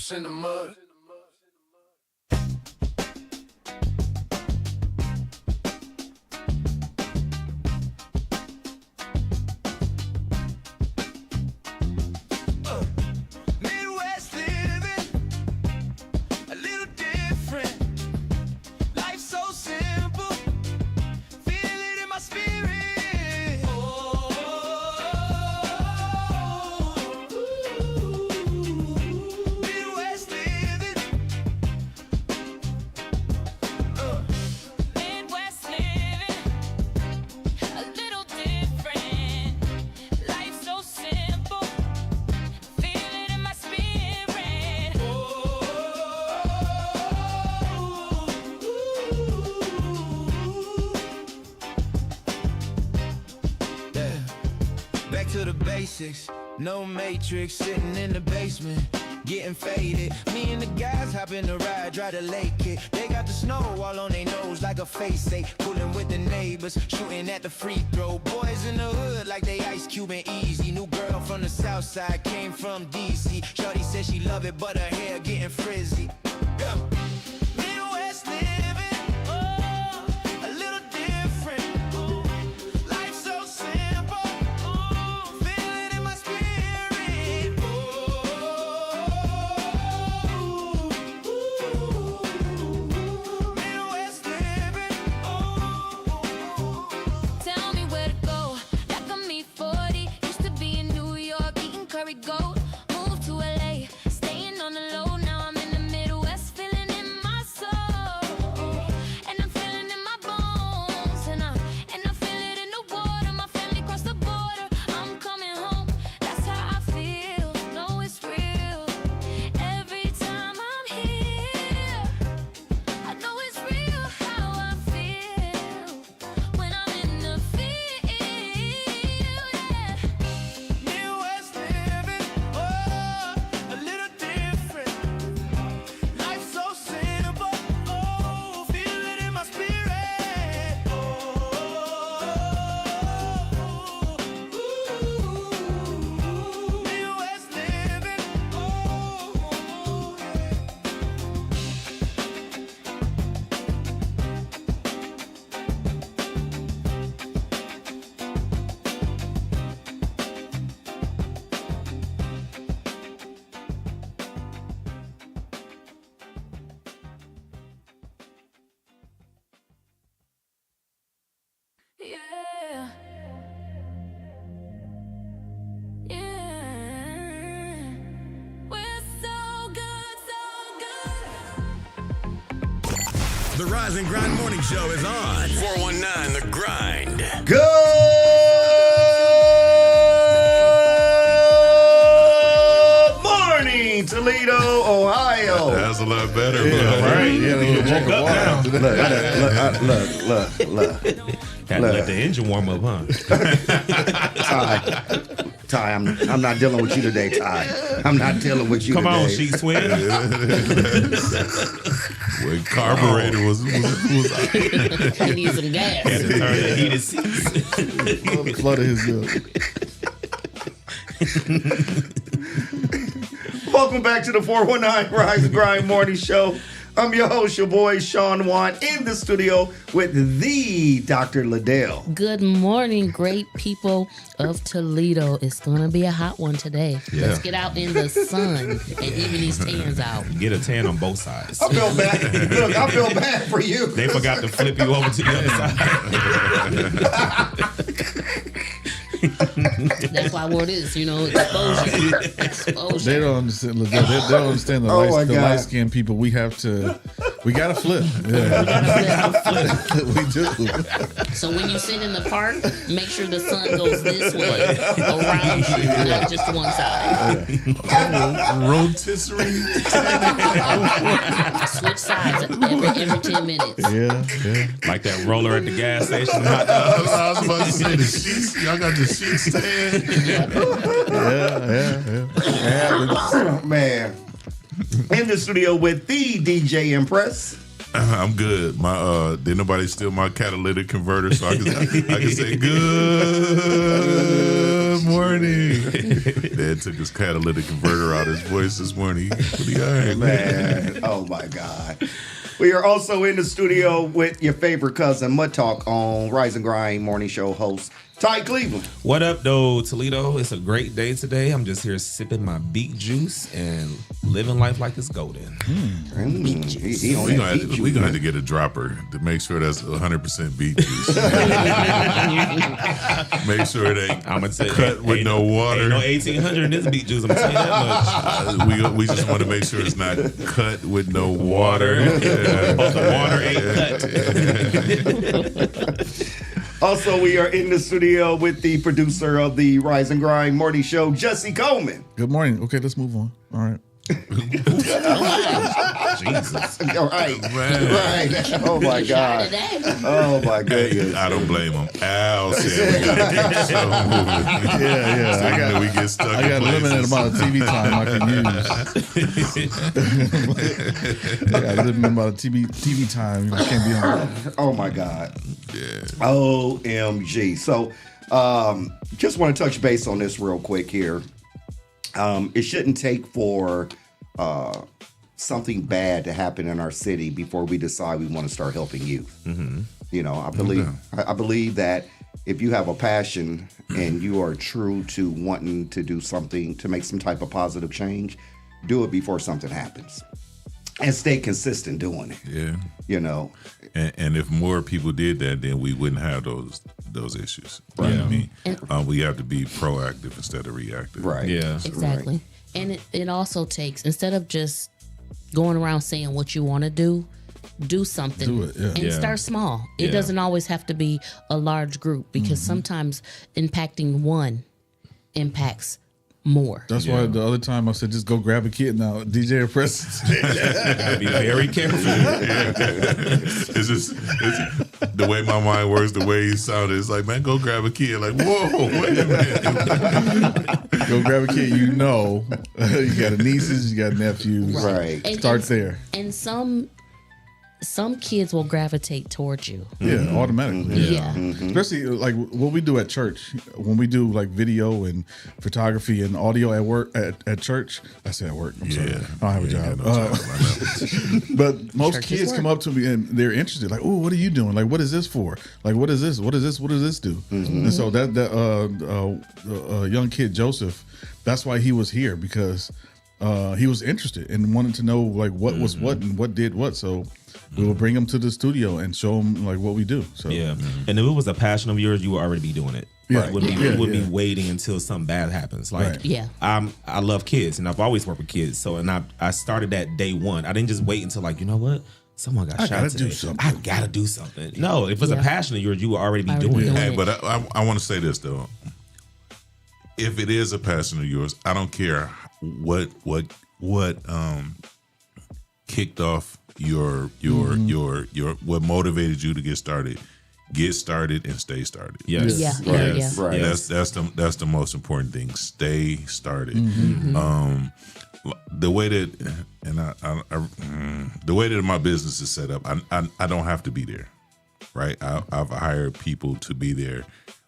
mouse in the mud. Midwest living, a little different. Life so simple, feel it in my spirit. Midwest living, Midwest living, a little different. Life so simple, feel it in my spirit. yeah. Back to the basics, no matrix, sitting in the basement, getting faded. Me and the guys hop in the ride, try to lake it. They got the snow all on their nose like a face ache. Pulling with the neighbors, shooting at the free throw. Boys in the hood like they Ice Cube and Easy. New girl from the south side, came from DC. Shorty said she love it, but her hair getting frizzy. Yeah. Midwest living, a little different. Life so simple, feel it in my spirit. Midwest living, Tell me where to go. Back on me 40. Used to be in New York eating curry goat. Moved to LA, staying on the low. Now I'm in the Midwest, feeling in my soul. And I'm feeling in my bones. And I feel it in the water. My family crossed the border. I'm coming home. That's how I feel. No, it's real. Every time I'm here, I know it's real how I feel when I'm in the field. Yeah. Midwest living, a little different. Life so simple, feel it in my spirit. Midwest living, Yeah. Yeah. We're so good, so good. The Rise and Grind Morning Show is on. 419 The Grind. Good morning, Toledo, Ohio. That's a lot better, Yeah, bro. right. Yeah, they woke up now. Look. Had to let the engine warm up, huh? Ty, I'm not dealing with you today, Ty. I'm not dealing with you Come today. on, Sheik Twin. When carburetor was He needs some gas. Had to turn the heated seats. Flooded his Welcome back to the 419 Rise and Grind Morning Show. I'm your host, your boy, Sean Wan, in the studio with the Dr. Liddell. Good morning, great people of Toledo. It's going to be a hot one today. Yeah. Let's get out in the sun and even these tans out. Get a tan on both sides. I feel bad. Look, I feel bad for you. They forgot to flip you over to the other side. That's why what it is, exposure. They don't understand. Look, they don't understand the light skinned people. We gotta flip. Yeah. We do. So when you sit in the park, make sure the sun goes this way around you, not just one side. Rotisserie. Switch sides every 10 minutes. Yeah. Like that roller at the gas station. I was about to say the sheets. Y'all got the sheets stand. Yeah. Man. In the studio with the DJ Impress. I'm good. My did nobody steal my catalytic converter so I can say good Good morning. Dad took his catalytic converter out of his voice this morning. Pretty all right, Man, oh my God. We are also in the studio with your favorite cousin, Mud Talk, on Rise and Grind Morning Show host, Ty Cleveland. What up, though, Toledo? It's a great day today. I'm just here sipping my beet juice and living life like it's golden. Beet juice. We're going to have to get a dropper to make sure that's 100% beet juice. Make sure it ain't cut with no water. Ain't no 1800 in this beet juice, I'm going to tell you that much. We just want to make sure it's not cut with no water. The water ain't cut. Also, we are in the studio with the producer of the Rise and Grind Morning Show, Jesse Coleman. Good morning. Okay, let's move on. All right. Jesus. All right. Man. Right. Oh, my God. Oh, my goodness. I don't blame him. Al said we got to keep the show moving. Yeah. We get stuck I got a limited amount of TV time I can use. I got a limited amount of TV time. I can't be on. Oh, my God. Yeah. OMG. So, just want to touch base on this real quick here. It shouldn't take for something bad to happen in our city before we decide we want to start helping youth. Mm-hmm. You know, I believe that if you have a passion and you are true to wanting to do something to make some type of positive change, do it before something happens, and stay consistent doing it. Yeah. You know, and if more people did that, then we wouldn't have those issues. Right. You know what I mean? We have to be proactive instead of reactive. Right. Yeah. Exactly. Right. And it also takes, instead of just going around saying what you want to do something. Do it, yeah. And start small. It Yeah. doesn't always have to be a large group, because sometimes impacting one impacts more. That's why the other time I said, just go grab a kid now. DJ Press. Gotta be very careful. It's just the way my mind works, the way he sounded. It's like, man, go grab a kid. Like, whoa, wait a minute. Go grab a kid. You know, you got nieces, you got nephews. Right. Start there. And some kids will gravitate towards you. Yeah, automatically. Yeah. Especially like what we do at church. When we do like video and photography and audio at work at church. I say at work. I'm sorry. I don't have a job. No job. But most Church kids is come up to me and they're interested. Like, oh, what are you doing? Like, what is this for? Like, what is this? What is this? What does this do? And so that young kid Joseph, that's why he was here, because he was interested and wanted to know like what was what and what did what. So we will bring him to the studio and show him like what we do. So Yeah. And if it was a passion of yours, you would already be doing it. Yeah. You wouldn't be waiting until something bad happens. Like, Right. Yeah. I love kids, and I've always worked with kids. So, and I started that day one. I didn't just wait until, like, you know what? Someone got shot gotta today. do something. I gotta do something. No, if it's a Yeah. passion of yours, you would already be Already doing doing it. Hey, but I want to say this though. If it is a passion of yours, I don't care what kicked off your what motivated you to get started. Get started and stay started. Yes. Yeah. Right. Yeah. Right. That's the most important thing. Stay started. The way that the way that my business is set up, I don't have to be there, right? I've hired people to be there,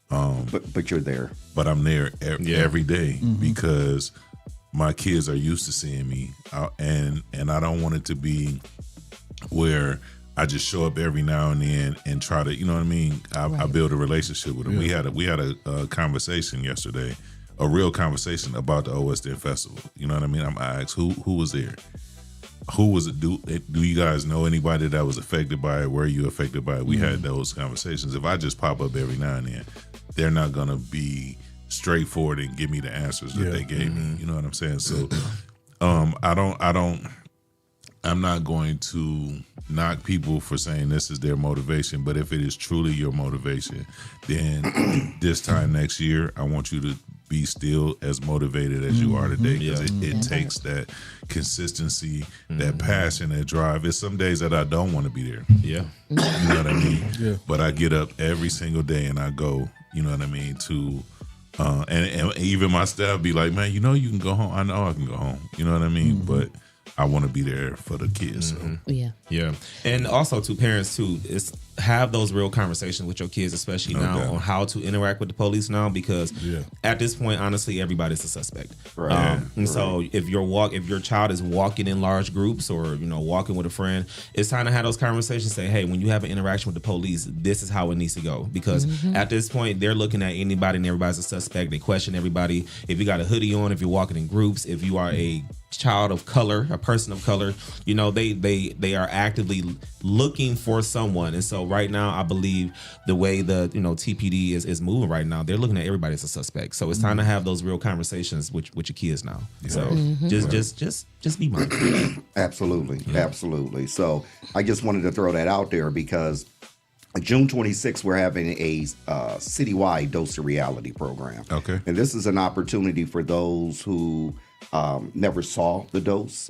But you're there. but I'm there every day because my kids are used to seeing me, and I don't want it to be where I just show up every now and then and try to, you know what I mean? I build a relationship with them. We had a conversation yesterday, a real conversation about the OSD Festival. You know what I mean? I asked who was there, who was it? Do you guys know anybody that was affected by it? Were you affected by it? We had those conversations. If I just pop up every now and then, they're not gonna be straightforward and give me the answers that they gave me. You know what I'm saying? So, I'm not going to knock people for saying this is their motivation, but if it is truly your motivation, then this time next year, I want you to be still as motivated as you are today, because it takes that consistency, that passion, that drive. It's some days that I don't want to be there. Yeah. You know what I mean? Yeah. But I get up every single day and I go, you know what I mean, to and even my staff be like, man, you know you can go home. I know I can go home. You know what I mean? But I want to be there for the kids. So. Yeah. And also to parents too, is have those real conversations with your kids, especially now on how to interact with the police now, because at this point, honestly, everybody's a suspect. Right. And so if your child is walking in large groups or, walking with a friend, it's time to have those conversations. Say, hey, when you have an interaction with the police, this is how it needs to go. Because at this point, they're looking at anybody and everybody's a suspect. They question everybody. If you got a hoodie on, if you're walking in groups, if you are a child of color, a person of color, they are actively looking for someone. And so right now, I believe the way the TPD is moving right now, they're looking at everybody as a suspect. So it's time to have those real conversations with your kids now. So just be mindful. Absolutely. So I just wanted to throw that out there because June 26th, we're having a citywide Dose of Reality program. Okay. And this is an opportunity for those who never saw the dose,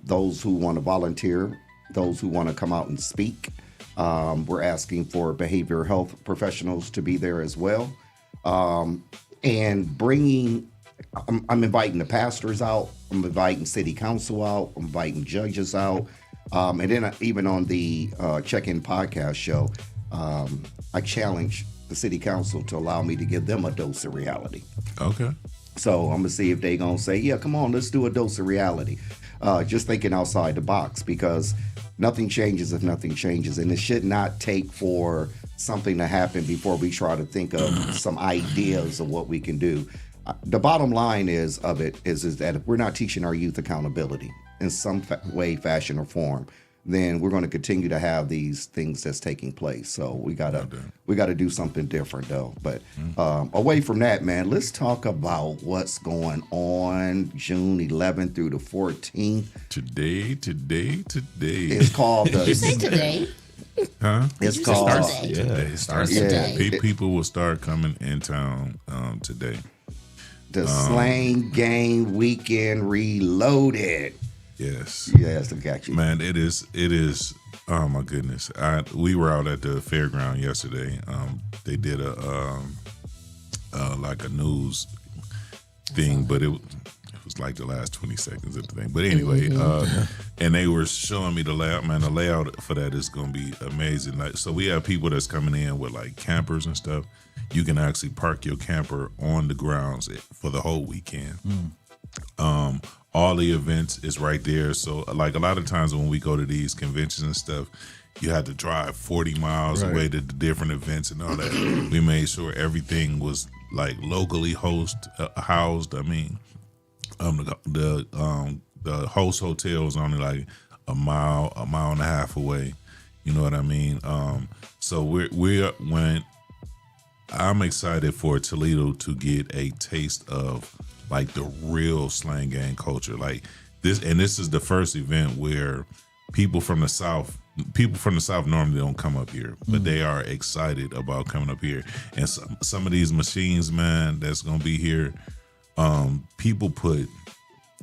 those who want to volunteer, those who want to come out and speak. We're asking for behavioral health professionals to be there as well. And bringing, I'm inviting the pastors out, I'm inviting city council out, I'm inviting judges out. And then even on the Check-In podcast show, I challenge the city council to allow me to give them a dose of reality. Okay. So I'm going to see if they're going to say, yeah, come on, let's do a dose of reality. Just thinking outside the box, because nothing changes if nothing changes. And it should not take for something to happen before we try to think of some ideas of what we can do. The bottom line is that if we're not teaching our youth accountability in some way, fashion, or form, then we're going to continue to have these things that's taking place. So we gotta do something different though. But away from that, man, let's talk about what's going on June 11th through the 14th. Today. It's called the. Did you say today? Huh? It's called It starts today. People will start coming in town today. The Slang Gang Weekend Reloaded. Yes, I got you. Man, it is. Oh my goodness! We were out at the fairground yesterday. They did a like a news thing, but it was like the last 20 seconds of the thing. But anyway, and they were showing me the layout. Man, the layout for that is going to be amazing. Like, so we have people that's coming in with like campers and stuff. You can actually park your camper on the grounds for the whole weekend. All the events is right there. So like a lot of times when we go to these conventions and stuff, you had to drive 40 miles away to the different events and all that. We made sure everything was like locally housed. I mean, the host hotel was only like a mile and a half away. You know what I mean? So when I'm excited for Toledo to get a taste of like the real Slang Gang culture, like this, and this is the first event where people from the South normally don't come up here, but they are excited about coming up here. And some of these machines, man, that's gonna be here. People put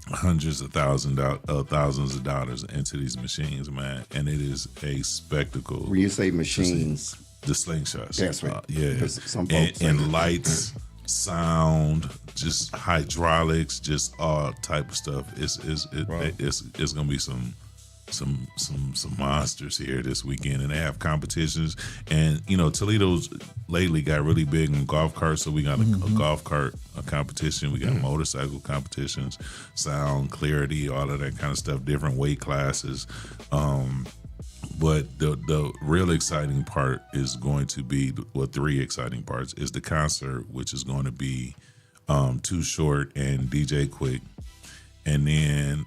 hundreds of thousands of dollars into these machines, man, and it is a spectacle. When you say machines, the slingshots, that's right. Yeah, some folks and lights, sound, just hydraulics, just all type of stuff. It's gonna be some monsters here this weekend, and they have competitions. And Toledo's lately got really big on golf carts, so we got a golf cart competition. We got motorcycle competitions, sound, clarity, all of that kind of stuff, different weight classes. But the real exciting part is going to be, well, three exciting parts is the concert, which is going to be Too Short and DJ Quick. And then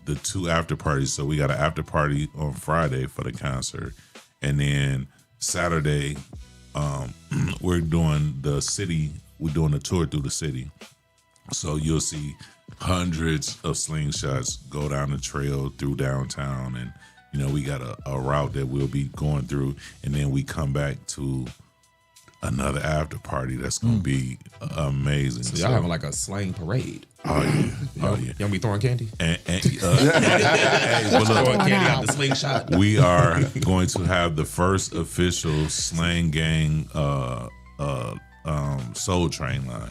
the two after parties. So we got an after party on Friday for the concert. And then Saturday, we're doing the city. We're doing a tour through the city. So you'll see hundreds of slingshots go down the trail through downtown. And, we got a route that we'll be going through. And then we come back to another after party that's going to be amazing. So y'all having like a slang parade. Oh yeah. Y'all be throwing candy? Hey, Look, throwing candy out the slingshot. We are going to have the first official Slang Gang Soul Train line.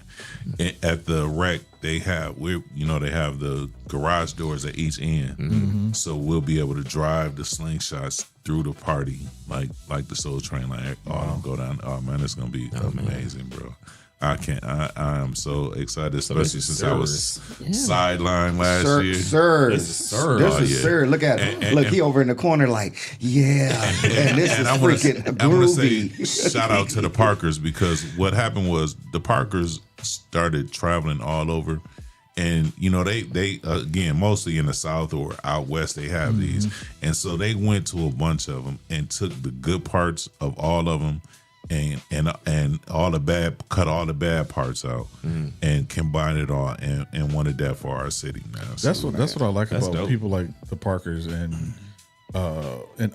At the wreck, they have the garage doors at each end, so we'll be able to drive the slingshots through the party like the Soul Train line. Go down. Oh man, it's gonna be amazing, bro. I am so excited, especially since I was sidelined last year. This is Sir. Look at him. Look, he over in the corner like, and this is freaking groovy. I want to say shout out to the Parkers, because what happened was the Parkers started traveling all over. And they again, mostly in the South or out West, they have these, and so they went to a bunch of them and took the good parts of all of them, and all the bad, cut all the bad parts out, and combine it all, and wanted that for our city, man. That's what I like about dope. People like the Parkers and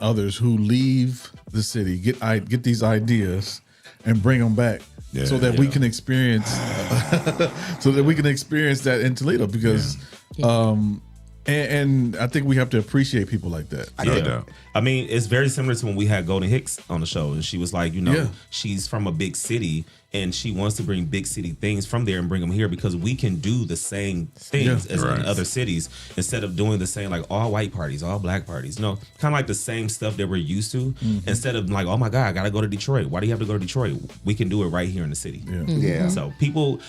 others who leave the city, get these ideas and bring them back. So that we can experience, that in Toledo, because, and I think we have to appreciate people like that. I mean, it's very similar to when we had Golden Hicks on the show, and she was like, she's from a big city, and she wants to bring big city things from there and bring them here, because we can do the same things as in other cities, instead of doing the same, like all white parties, all black parties. Kind of like the same stuff that we're used to. Instead of like, oh my God, I gotta go to Detroit. Why do you have to go to Detroit? We can do it right here in the city. So people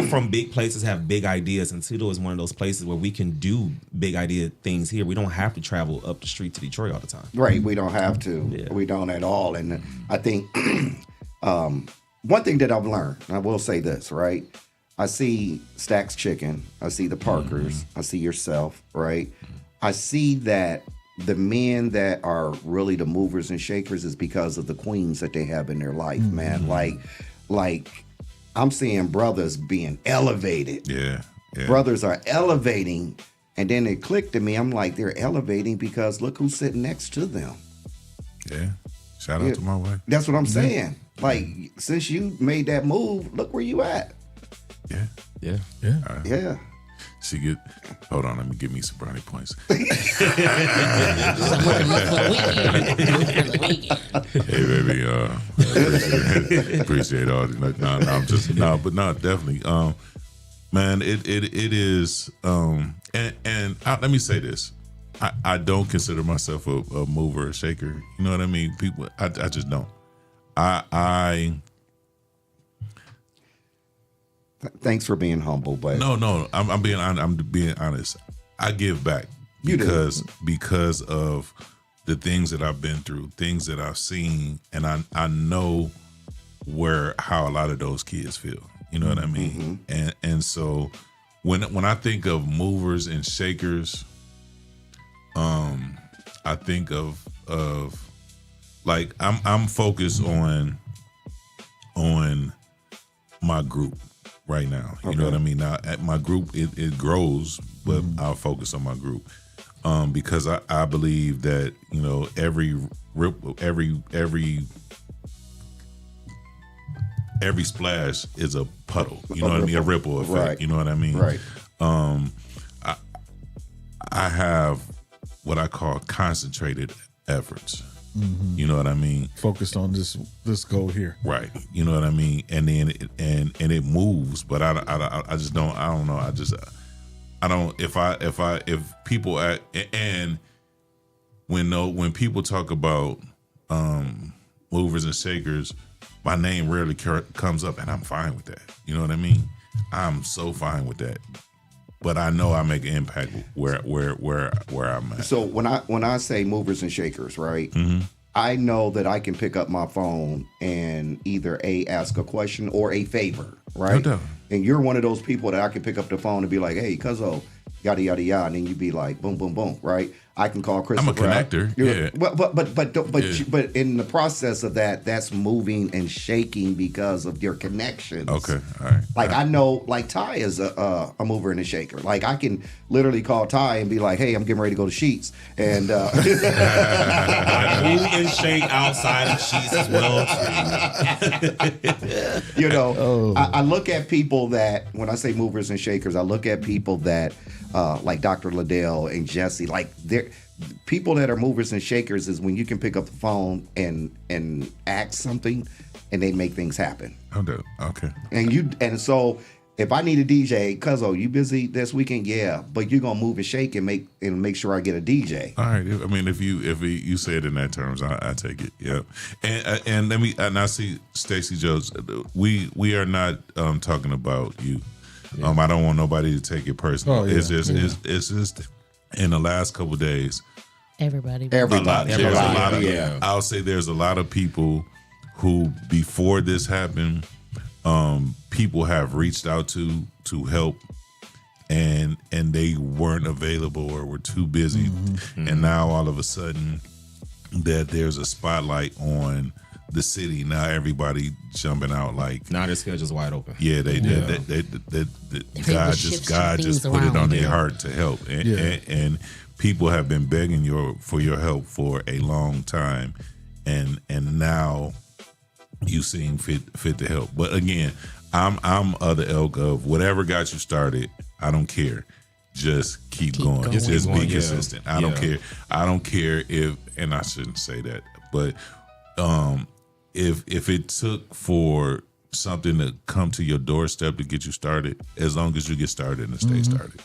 from big places have big ideas, and Toledo is one of those places where we can do big idea things here. We don't have to travel up the street to Detroit all the time. Right, we don't have to. We don't at all. And I think one thing that I've learned, and I will say this, right? I see Stacks Chicken, I see the Parkers, I see yourself, right? I see that the men that are really the movers and shakers is because of the queens that they have in their life, man. Like I'm seeing brothers being elevated. Brothers are elevating, and then it clicked to me. I'm like, they're elevating because look who's sitting next to them. Shout out to my wife. That's what I'm saying. Like, since you made that move, look where you at. She get. Hold on, let me give me some brownie points. Hey, baby. Appreciate all. Definitely. Man, it is. And let me say this. I don't consider myself a mover or shaker. You know what I mean? People, I just don't. Thanks for being humble, but no, I'm being honest. I give back because of the things that I've been through, things that I've seen, and I know how a lot of those kids feel. You know what I mean? And so when I think of movers and shakers, I think of like I'm focused on my group right now. You know what I mean? Now at my group it grows, but I'll focus on my group. Because I believe that, every splash is a puddle. You know what I mean? A ripple effect. Right. You know what I mean? Right. I have what I call concentrated efforts. You know what I mean? Focused on this goal here. Right. You know what I mean? And then it moves, but I just don't. I don't know. I don't. If people and when people talk about movers and shakers, my name rarely comes up, and I'm fine with that. You know what I mean? I'm so fine with that. But I know I make an impact where I'm at. So when I say movers and shakers, right? I know that I can pick up my phone and either ask a question or a favor, right? No doubt. And you're one of those people that I can pick up the phone and be like, "Hey, cuzzo, yada yada yada," and then you be like, "Boom, boom, boom," right? I can call Christopher. I'm a connector. Yeah. But in the process of that, that's moving and shaking because of your connections. Okay, all right. Like I know, like Ty is a mover and a shaker. Like I can literally call Ty and be like, "Hey, I'm getting ready to go to Sheets," and move and shake outside of Sheets as well. I look at people that when I say movers and shakers, I look at people that like Dr. Liddell and Jesse, like people that are movers and shakers is when you can pick up the phone and ask something, and they make things happen. Okay. And so if I need a DJ, Cuzzo, you busy this weekend? Yeah, but you're gonna move and shake and make sure I get a DJ. All right. I mean, if you say it in that terms, I take it. Yeah. And let me. And I see Stacey Jones. We are not talking about you. Yeah. I don't want nobody to take it personal. Oh, yeah. It's just in the last couple of days. Everybody. Yeah. I'll say there's a lot of people who before this happened, people have reached out to help, and they weren't available or were too busy, and now all of a sudden that there's a spotlight on the city. Now everybody jumping out like now their schedule's wide open. Yeah, God just put it on their heart to help, and people have been begging for your help for a long time, and now you seem fit to help. But again, I'm of the ilk of whatever got you started. I don't care. Just keep going. Just be consistent. I don't care. I don't care if, and I shouldn't say that, but if it took for something to come to your doorstep to get you started, as long as you get started and stay started.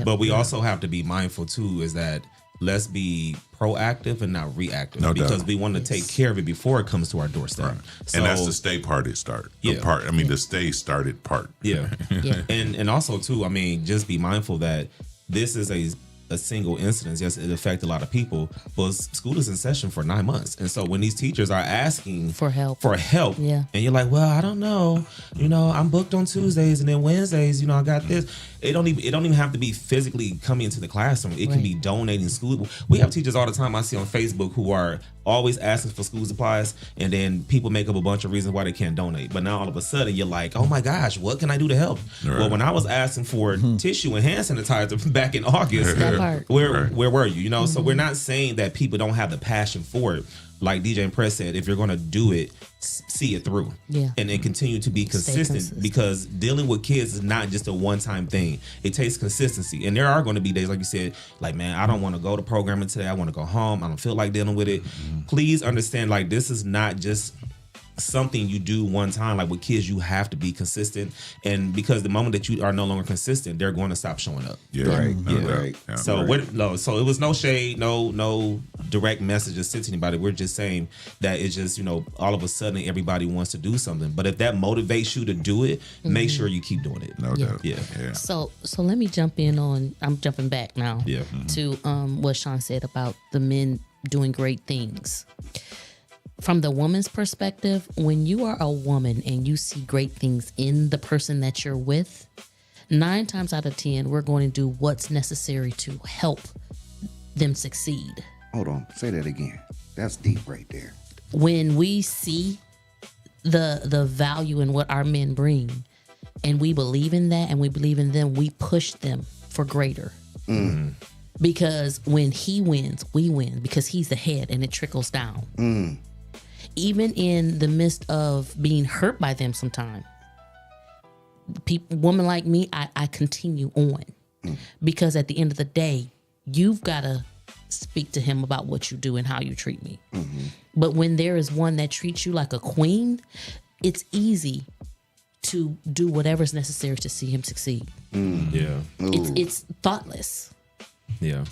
But we also have to be mindful too, is that let's be proactive and not reactive, because we want to take care of it before it comes to our doorstep. Right. So, and that's the stay parted start. The stay started part. And also too, I mean, just be mindful that this is a single incident. Yes, it affected a lot of people, but school is in session for 9 months, and so when these teachers are asking for help, and you're like, well, I don't know, I'm booked on Tuesdays and then Wednesdays, I got this. It don't even have to be physically coming into the classroom. It can be donating school. We have teachers all the time I see on Facebook who are always asking for school supplies, and then people make up a bunch of reasons why they can't donate. But now all of a sudden you're like, oh my gosh, what can I do to help? Right. Well, when I was asking for tissue and hand sanitizer back in August, where were you? So we're not saying that people don't have the passion for it. Like DJ and Press said, if you're going to do it, see it through. And then continue to be consistent, because dealing with kids is not just a one-time thing. It takes consistency. And there are going to be days, like you said, like, man, I don't want to go to programming today. I want to go home. I don't feel like dealing with it. Please understand, like, this is not just something you do one time. Like with kids, you have to be consistent, and because the moment that you are no longer consistent, they're going to stop showing up. So it was no shade, no direct messages sent to anybody. We're just saying that it's just, all of a sudden everybody wants to do something, but if that motivates you to do it, make sure you keep doing it. No doubt. So let me jump in on, I'm jumping back now to what Sean said about the men doing great things. From the woman's perspective, when you are a woman and you see great things in the person that you're with, 9 times out of 10, we're going to do what's necessary to help them succeed. Hold on. Say that again. That's deep right there. When we see the value in what our men bring, and we believe in that and we believe in them, we push them for greater. Because when he wins, we win, because he's the head and it trickles down. Even in the midst of being hurt by them sometime, woman like me, I continue on, because at the end of the day, you've got to speak to him about what you do and how you treat me. But when there is one that treats you like a queen, it's easy to do whatever's necessary to see him succeed. It's thoughtless. I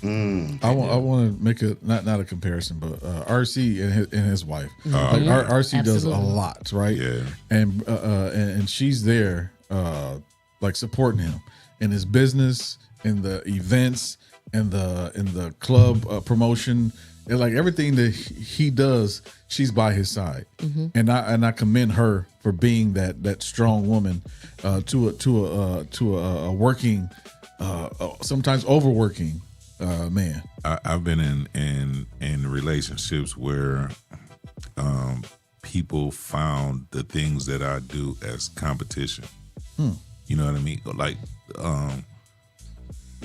want to make not a comparison, but RC and his wife. RC does a lot, right? And she's there, like supporting him in his business, in the events, in the club promotion, and like everything that he does, she's by his side. And I commend her for being that strong woman to a working, sometimes overworking man. I've been in relationships where people found the things that I do as competition. You know what I mean? Like,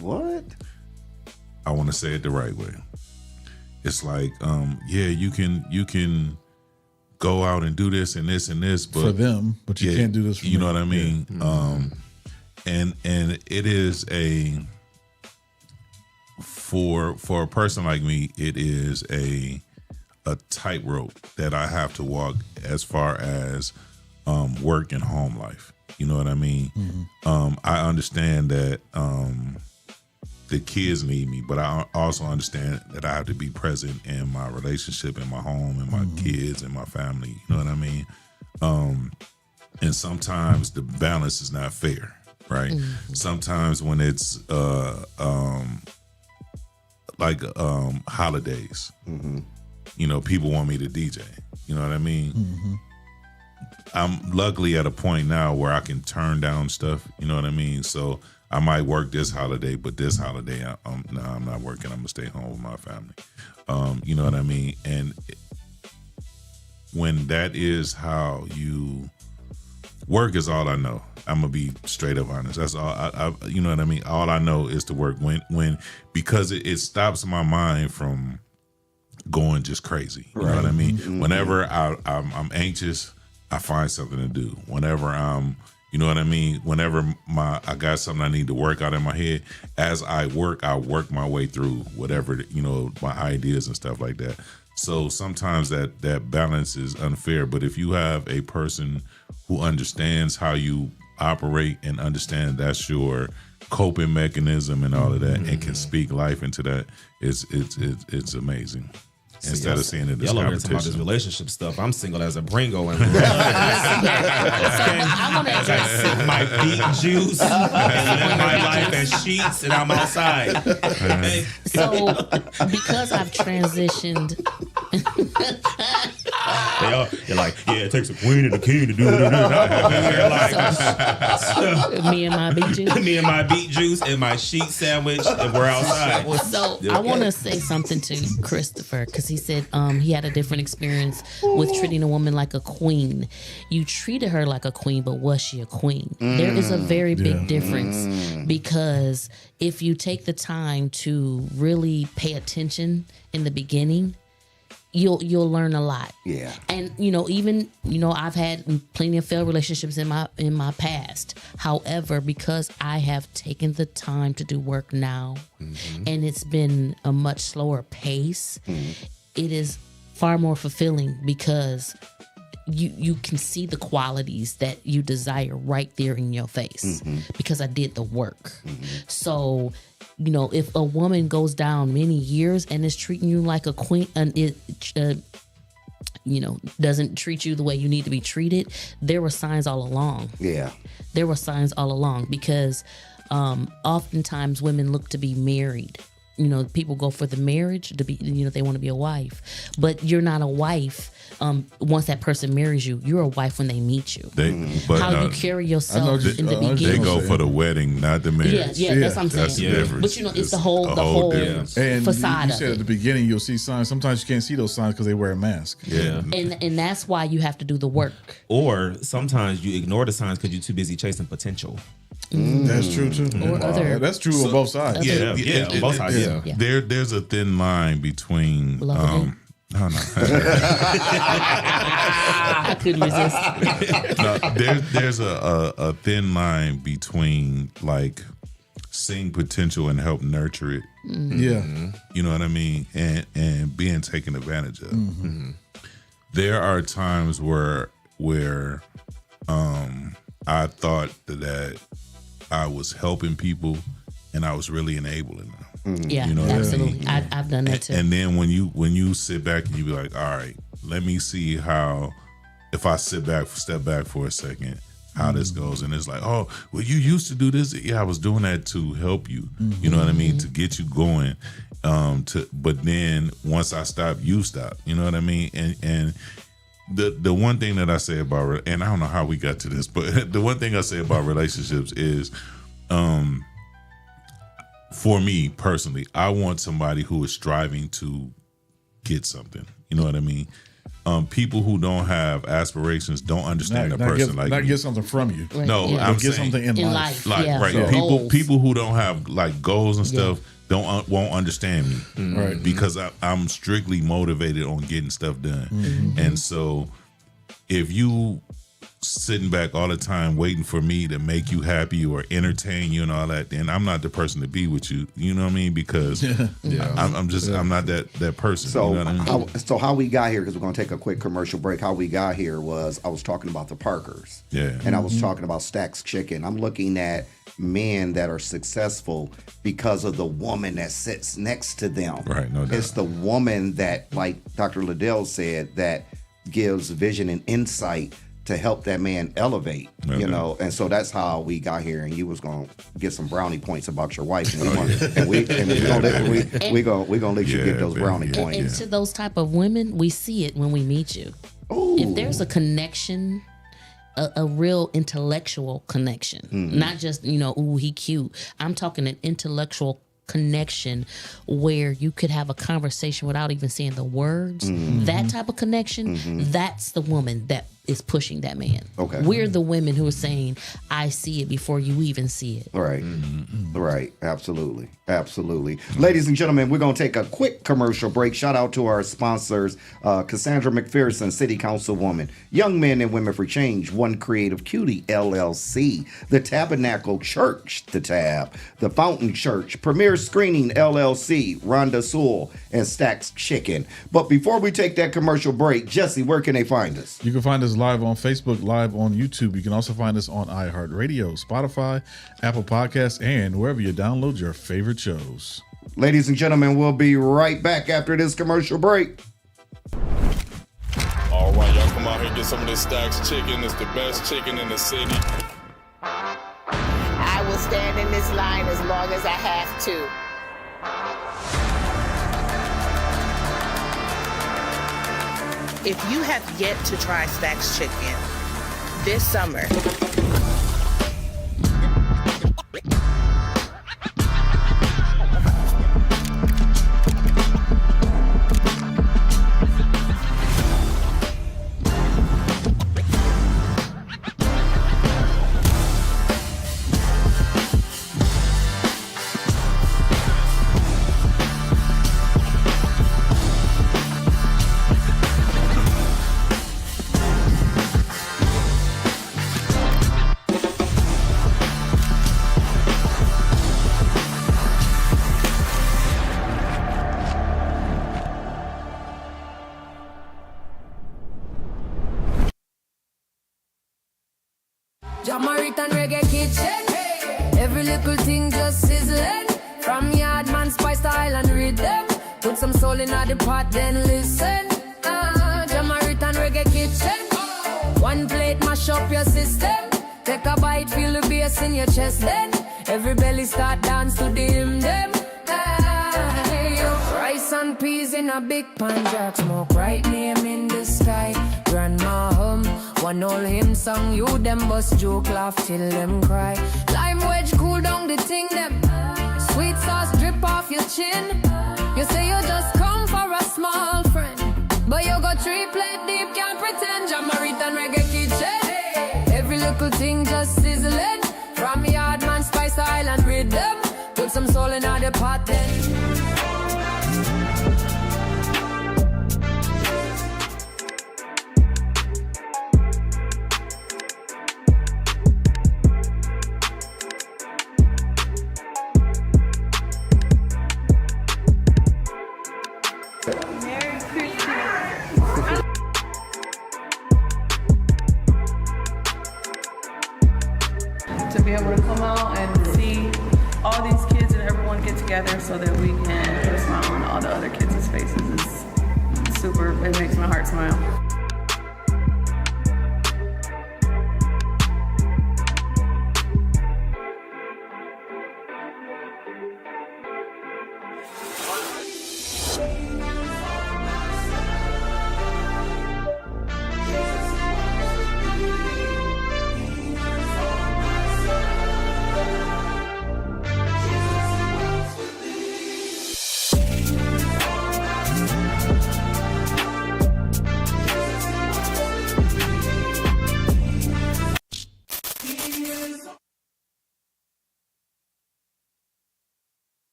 what? I want to say it the right way. It's like, you can go out and do this and this and this, but for them, but you can't do this for me. You know what I mean? And it is for a person like me, it is a tightrope that I have to walk as far as work and home life. You know what I mean? I understand that the kids need me, but I also understand that I have to be present in my relationship, in my home, in my kids, in my family. You know what I mean? And sometimes the balance is not fair, right? Sometimes when it's like holidays, you know, people want me to DJ. You know what I mean? I'm luckily at a point now where I can turn down stuff. You know what I mean? So I might work this holiday, but this holiday, I'm not working. I'm gonna stay home with my family. You know what I mean? And when that is how you work, is all I know. I'm gonna be straight up honest. That's all. I you know what I mean? All I know is to work. When because it stops my mind from going just crazy. You know what I mean? Whenever I'm anxious, I find something to do. Whenever I'm, you know what I mean? Whenever I got something I need to work out in my head, as I work my way through whatever, you know, my ideas and stuff like that. So sometimes that balance is unfair. But if you have a person who understands how you operate and understand that's your coping mechanism and all of that, and can speak life into that, it's amazing. Instead of seeing it as y'all over here talking about this competition. relationship stuff, I'm single as a Bringo. And I want to address sip my beet juice and live my life as sheets, and I'm outside. So because I've transitioned, You're like, yeah, it takes a queen and a king to do it. me and my beet juice. Me and my beet juice and my sheet sandwich, and we're outside. So I want to say something to Christopher, because he said he had a different experience with treating a woman like a queen. You treated her like a queen, but was she a queen? There is a very big difference, because if you take the time to really pay attention in the beginning, you'll learn a lot. Yeah. And even I've had plenty of failed relationships in my past. However, because I have taken the time to do work now, and it's been a much slower pace, it is far more fulfilling, because you can see the qualities that you desire right there in your face, because I did the work. So if a woman goes down many years and is treating you like a queen, and it doesn't treat you the way you need to be treated, there were signs all along. Yeah. There were signs all along, because oftentimes women look to be married. People go for the marriage to be, they want to be a wife, but you're not a wife. Once that person marries you, you're a wife when they meet you. How you carry yourself in the beginning. They go for the wedding, not the marriage. Yeah, that's what I'm saying. That's the difference. But it's the whole difference. And facade you said of at the it. beginning you'll see signs. Sometimes you can't see those signs because they wear a mask. Yeah. And that's why you have to do the work. Or sometimes you ignore the signs because you're too busy chasing potential. That's true too. Or other- That's true on both sides. Yeah, on both sides. Yeah. There's a thin line between. Love No. I couldn't resist. No, there's a thin line between like seeing potential and help nurture it. Yeah. You know what I mean? And being taken advantage of. There are times where I thought that I was helping people and I was really enabling them. Yeah, You know what I absolutely. mean? I've done that too. And then when you sit back and you be like, all right, let me see how, if I step back for a second, how this goes. And it's like, oh, well, you used to do this. Yeah, I was doing that to help you. You know what I mean? To get you going. But then once I stop, you stop. You know what I mean? And the one thing that I say about, and I don't know how we got to this, but the one thing I say about relationships is, for me personally, I want somebody who is striving to get something. You know what I mean? People who don't have aspirations don't understand a person like not me. get something from you. Right, No, yeah. I'm Get saying something in life. like yeah. right. So goals. People who don't have like goals and stuff won't understand me, Right. Because I'm strictly motivated on getting stuff done, and so if you sitting back all the time waiting for me to make you happy or entertain you and all that, then I'm not the person to be with you. You know what I mean? Because I'm not that person. So, you know what I mean? how we got here, because we're going to take a quick commercial break. How we got here was I was talking about the Parkers. Yeah. And I was talking about Stack's Chicken. I'm looking at men that are successful because of the woman that sits next to them. Right, no doubt. It's the woman that, like Dr. Liddell said, that gives vision and insight to help that man elevate, you know, and so that's how we got here. And you was gonna get some brownie points about your wife, and we're gonna let you get those brownie points. And to those type of women, we see it when we meet you. Ooh. If there's a connection, a real intellectual connection, not just ooh, he cute. I'm talking an intellectual connection where you could have a conversation without even saying the words. That type of connection, that's the woman that is pushing that man. Okay. We're the women who are saying, I see it before you even see it. Right. Right. Absolutely. Ladies and gentlemen, we're going to take a quick commercial break. Shout out to our sponsors, Cassandra McPherson, City Councilwoman, Young Men and Women for Change, One Creative Cutie, LLC, the Tabernacle Church, the Tab, the Fountain Church, Premier Screening, LLC, Rhonda Sewell, and Stack's Chicken. But before we take that commercial break, Jesse, where can they find us? You can find us live on Facebook, live on YouTube. You can also find us on iHeartRadio, Spotify, Apple Podcasts, and wherever you download your favorite shows. Ladies and gentlemen, we'll be right back after this commercial break. All right, y'all come out here and get some of this Stack's chicken. It's the best chicken in the city. I will stand in this line as long as I have to. If you have yet to try Stack's Chicken this summer, Jamaican reggae kitchen. Every little thing just sizzling. From Yardman spice to Island rhythm. Put some soul in the pot, then listen. Jamaican reggae kitchen. One plate mash up your system. Take a bite, feel the bass in your chest. Then every belly start dance to the hymn them. Rice and peas in a big pan, jack smoke, right name in the sky. Grandma hum, one old hymn song, you them bust joke, laugh till them cry. Lime wedge cool down the thing them. Sweet sauce drip off your chin. You say you just come for a small friend, but you go 3 plate deep, can't pretend. Jamaican reggae kitchen. Every little thing just sizzling. From Yardman spice to Island rhythm. Put some soul in the pot then. To be able to come out and see all these kids and everyone get together so that we can put a smile on all the other kids' faces is super. It makes my heart smile.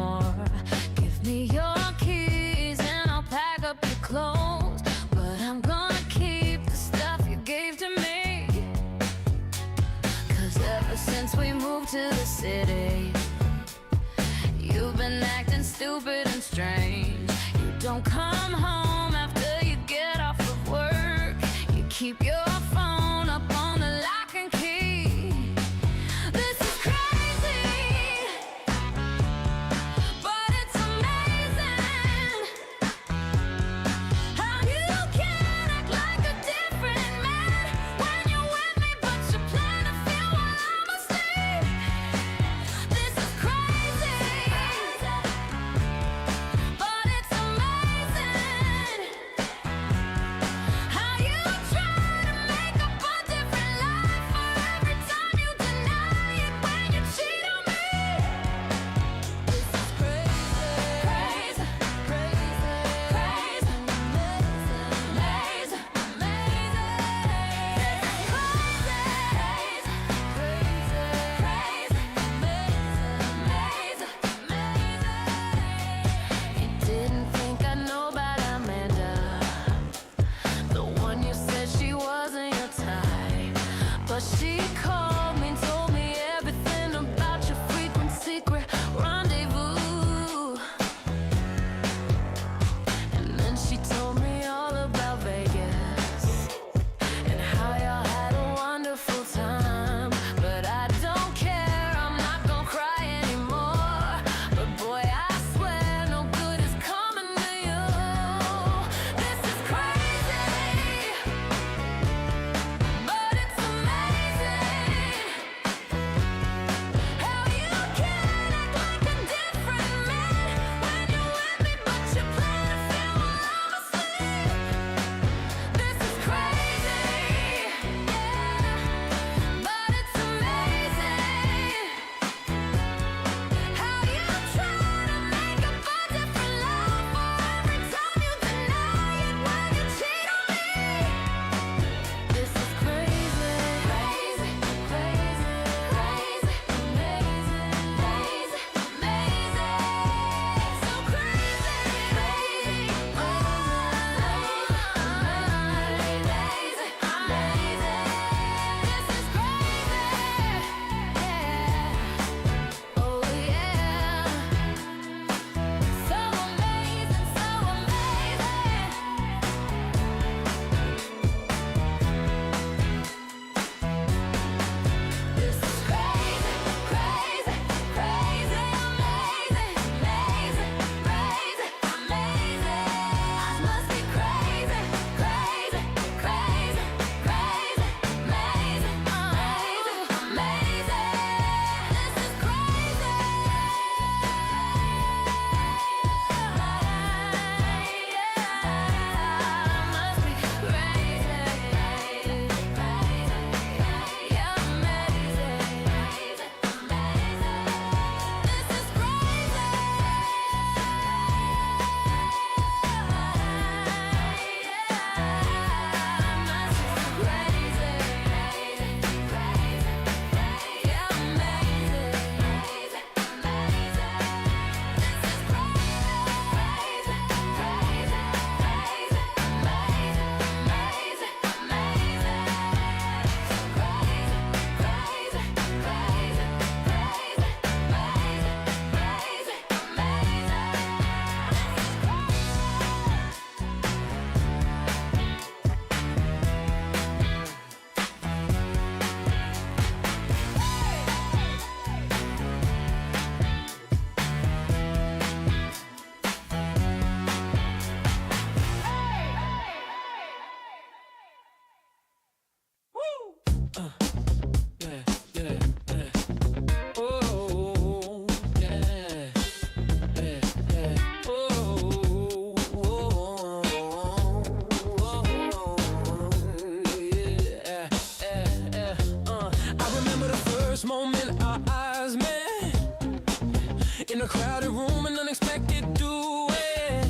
anymore. Give me your keys and I'll pack up your clothes, but I'm gonna keep the stuff you gave to me. 'Cause ever since we moved to the city, you've been acting stupid and strange. You don't come home after you get off of work. You keep your phone up on the lock and key. This is crazy, but it's amazing how you can act like a different man when you're with me, but you plan to feel while I'm asleep. This is crazy, but it's amazing how you try to make up a different life for every time you deny it when you cheat on me. This is crazy, crazy, crazy, crazy, amazing, amazing, You didn't think I know about Amanda, the one you said she wasn't your type, but she called me, told me everything about your frequent secret rendezvous. And then she told me all about Vegas and how y'all had a wonderful time. But I don't care, I'm not gonna cry anymore. But boy, I swear no good is coming to you. This is crazy, but it's amazing how you can act like a different man when you're with me, but you plan to feel while I'm asleep. This is crazy, yeah, but it's amazing how you try to make up a different life for every time you deny it when you cheat on me. This is crazy, crazy, crazy, crazy, amazing, amazing, amazing, so crazy, crazy, amazing, amazing. This is crazy, yeah, oh yeah, so amazing, so amazing. This is crazy, crazy, crazy, amazing, amazing, crazy, amazing. I must be crazy, crazy, crazy, crazy, amazing, amazing, amazing. This is crazy. I must be crazy, yeah, amazing, amazing. This is crazy. I remember the first moment our eyes met in a crowded room, an unexpected duet.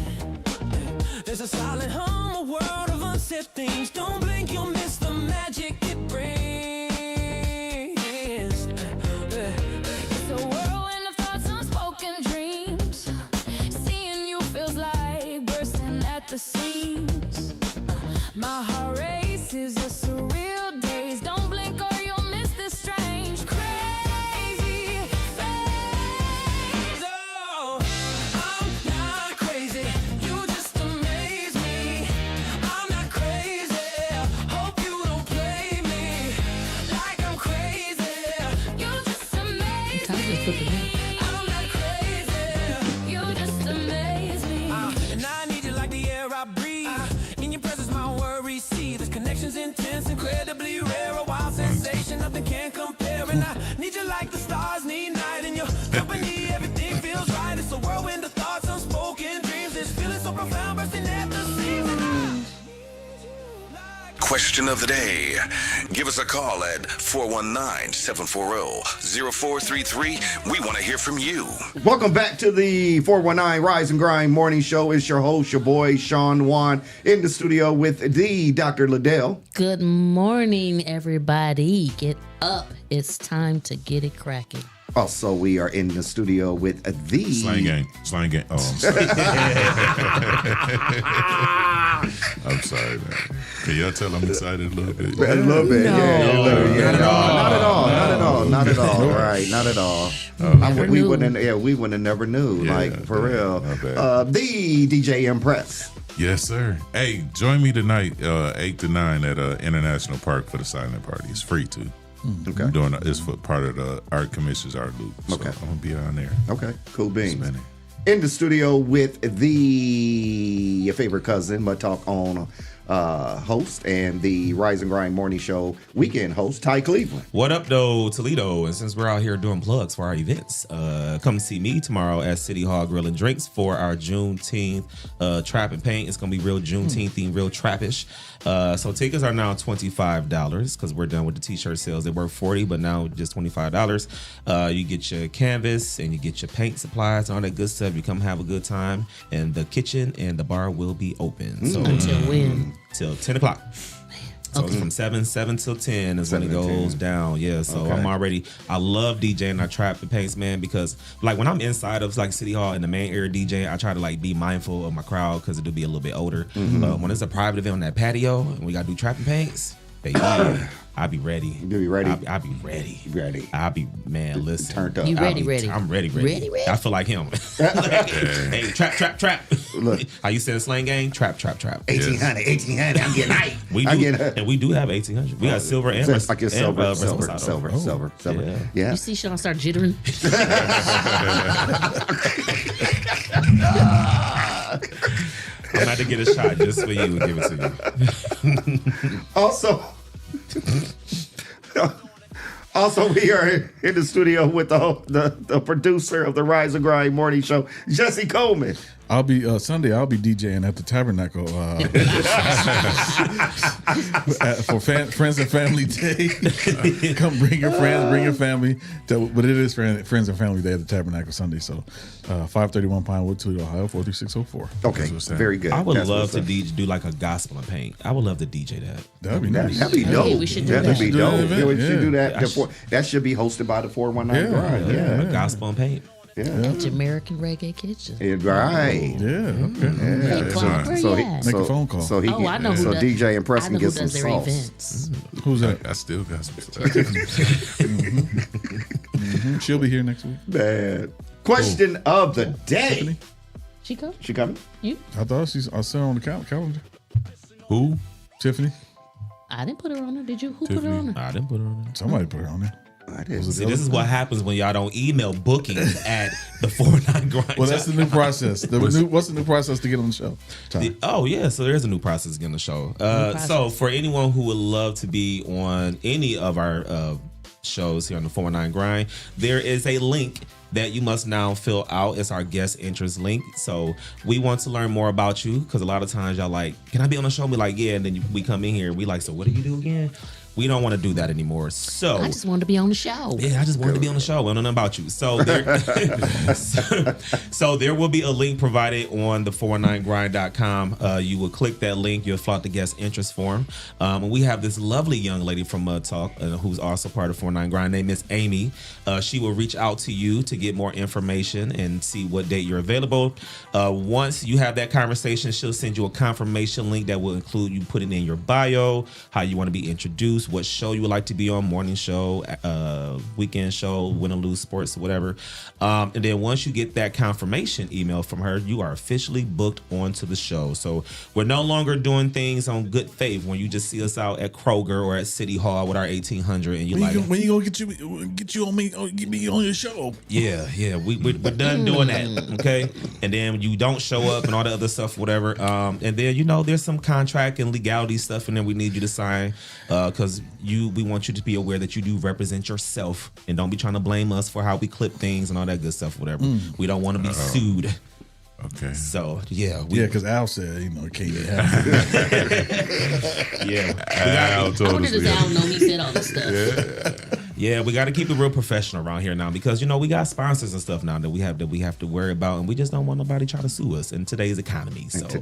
There's a silent hum, a world of unsaid things. Don't blink, you'll miss the magic it brings. It's a whirlwind of thoughts, unspoken dreams. the seams. My heart races, a surreal days. Don't blink or you'll miss this strange, crazy phase. Oh, I'm not crazy. You just amaze me. I'm not crazy. Hope you don't play me like I'm crazy. You just amaze me. I'm not crazy. You just amaze me. And I need you like the air I breathe. In your presence, my worries cease. This connection's intense, incredibly rare. A wild sensation, nothing can compare. And I need you like the stars need night. In your company, everything feels right. It's a whirlwind of thoughts, unspoken dreams. This feeling so profound, bursting at the seams. And I Question of the day. Give us a call at 419-740-0433. We want to hear from you. Welcome back to the 419 Rise and Grind Morning Show. It's your host, your boy, Sean Wan, in the studio with the Dr. Liddell. Good morning, everybody. Get up. It's time to get it cracking. Also, we are in the studio with the Slang gang. Oh, I'm sorry. I'm sorry, man. Can y'all tell I'm excited a little bit? A little bit, yeah. Not at all. Right, not at all. We wouldn't have never knew. Yeah, like for real. bad. The DJ Impress. Yes, sir. Hey, join me tonight, 8 to 9 at International Park for the silent party. It's free too. Okay. It's for part of the Art Commission's Art Loop. So Okay. I'm gonna be on there. Okay, cool beans. Spinning. In the studio with your favorite cousin, but talk on host and the Rise and Grind Morning Show weekend host, Ty Cleveland. What up, though, Toledo? And since we're out here doing plugs for our events, come see me tomorrow at City Hall Grill and Drinks for our Juneteenth Trap and Paint. It's going to be real Juneteenth themed, real trappish. So tickets are now $25 because we're done with the t-shirt sales. They were $40, but now just $25. You get your canvas and you get your paint supplies and all that good stuff. You come have a good time, and the kitchen and the bar will be open. So Until when? Till 10 o'clock. So it's from 7 till 10 is when it goes down. Yeah, so I love DJing our trap and paints, man, because like when I'm inside of like City Hall in the main area DJing, I try to like be mindful of my crowd because it'll be a little bit older. When it's a private event on that patio and we gotta do trap and paints, baby, I'll be ready. You be ready? I'll be ready. Ready. I'll be, man, listen. Turned up. You ready? I'm ready. I feel like him. Hey, trap. Look. How you said slang gang? Trap. 1800, I'm getting hype. We do have 1800. We got silver and It's like it's silver. Yeah. You see Sean start jittering? I'm about to get a shot just for you and give it to you. Also, we are in the studio with the producer of the Rise and Grind Morning Show, Jesse Coleman. I'll be Sunday. I'll be DJing at the Tabernacle for Friends and Family Day. Come bring your friends, bring your family. But it is Friends and Family Day at the Tabernacle Sunday. So 531 Pinewood, Toledo, Ohio 43604. Okay, very good. I would love to do like a gospel and paint. I would love to DJ that. That'd be nice. That'd be dope. Hey, we should do that. That'd be dope. Yeah, We should do that. Yeah. That should be hosted by the 419 Grind. A gospel and paint. Yeah. It's American Reggae Kitchen. Right. Yeah. Okay. Hey, Clark, where you at? Make a phone call. So he Oh, I know who does. DJ and Preston I know who get some does their sauce. events. Who's that? I still got some stuff. She'll be here next week. Man. Question of the day. Tiffany? She come? She coming? You? I thought I saw her on the calendar. Who? Tiffany? I didn't put her on there. Did you? Who put her Tiffany. on there? I didn't put her on there. Somebody put her on there. I didn't. See, this is what happens when y'all don't email bookings at the 49 Grind. Well, that's the new process. What's the new process to get on the show? So there's a new process to get on the show. So for anyone who would love to be on any of our shows here on the 49 Grind, there is a link that you must now fill out. It's our guest interest link. So we want to learn more about you because a lot of times y'all like, can I be on the show? We like, yeah. And then we come in here and we like, so what do you do again? We don't want to do that anymore. So I just wanted to be on the show. Yeah, I just wanted to be on the show. I don't know nothing about you. So there will be a link provided on the 419grind.com. You will click that link. You'll fill out the guest interest form. And we have this lovely young lady from Mud Talk who's also part of 419grind named Miss Amy. She will reach out to you to get more information and see what date you're available. Once you have that conversation, she'll send you a confirmation link that will include you putting in your bio, how you want to be introduced, what show you would like to be on, morning show, weekend show, win or lose sports, whatever. And then once you get that confirmation email from her, you are officially booked onto the show. So we're no longer doing things on good faith when you just see us out at Kroger or at City Hall with our 1800 and when you gonna get you on me, get me on your show? Yeah, we're done doing that. Okay, and then you don't show up and all the other stuff, whatever. And then there's some contract and legality stuff, and then we need you to sign because we want you to be aware that you do represent yourself and don't be trying to blame us for how we clip things and all that good stuff, whatever. We don't want to be sued. Okay. So because Al said it can't happen. Al told us. Al know he said all this stuff. Yeah, we got to keep it real professional around here now because we got sponsors and stuff now that we have to worry about, and we just don't want nobody trying to sue us in today's economy. So So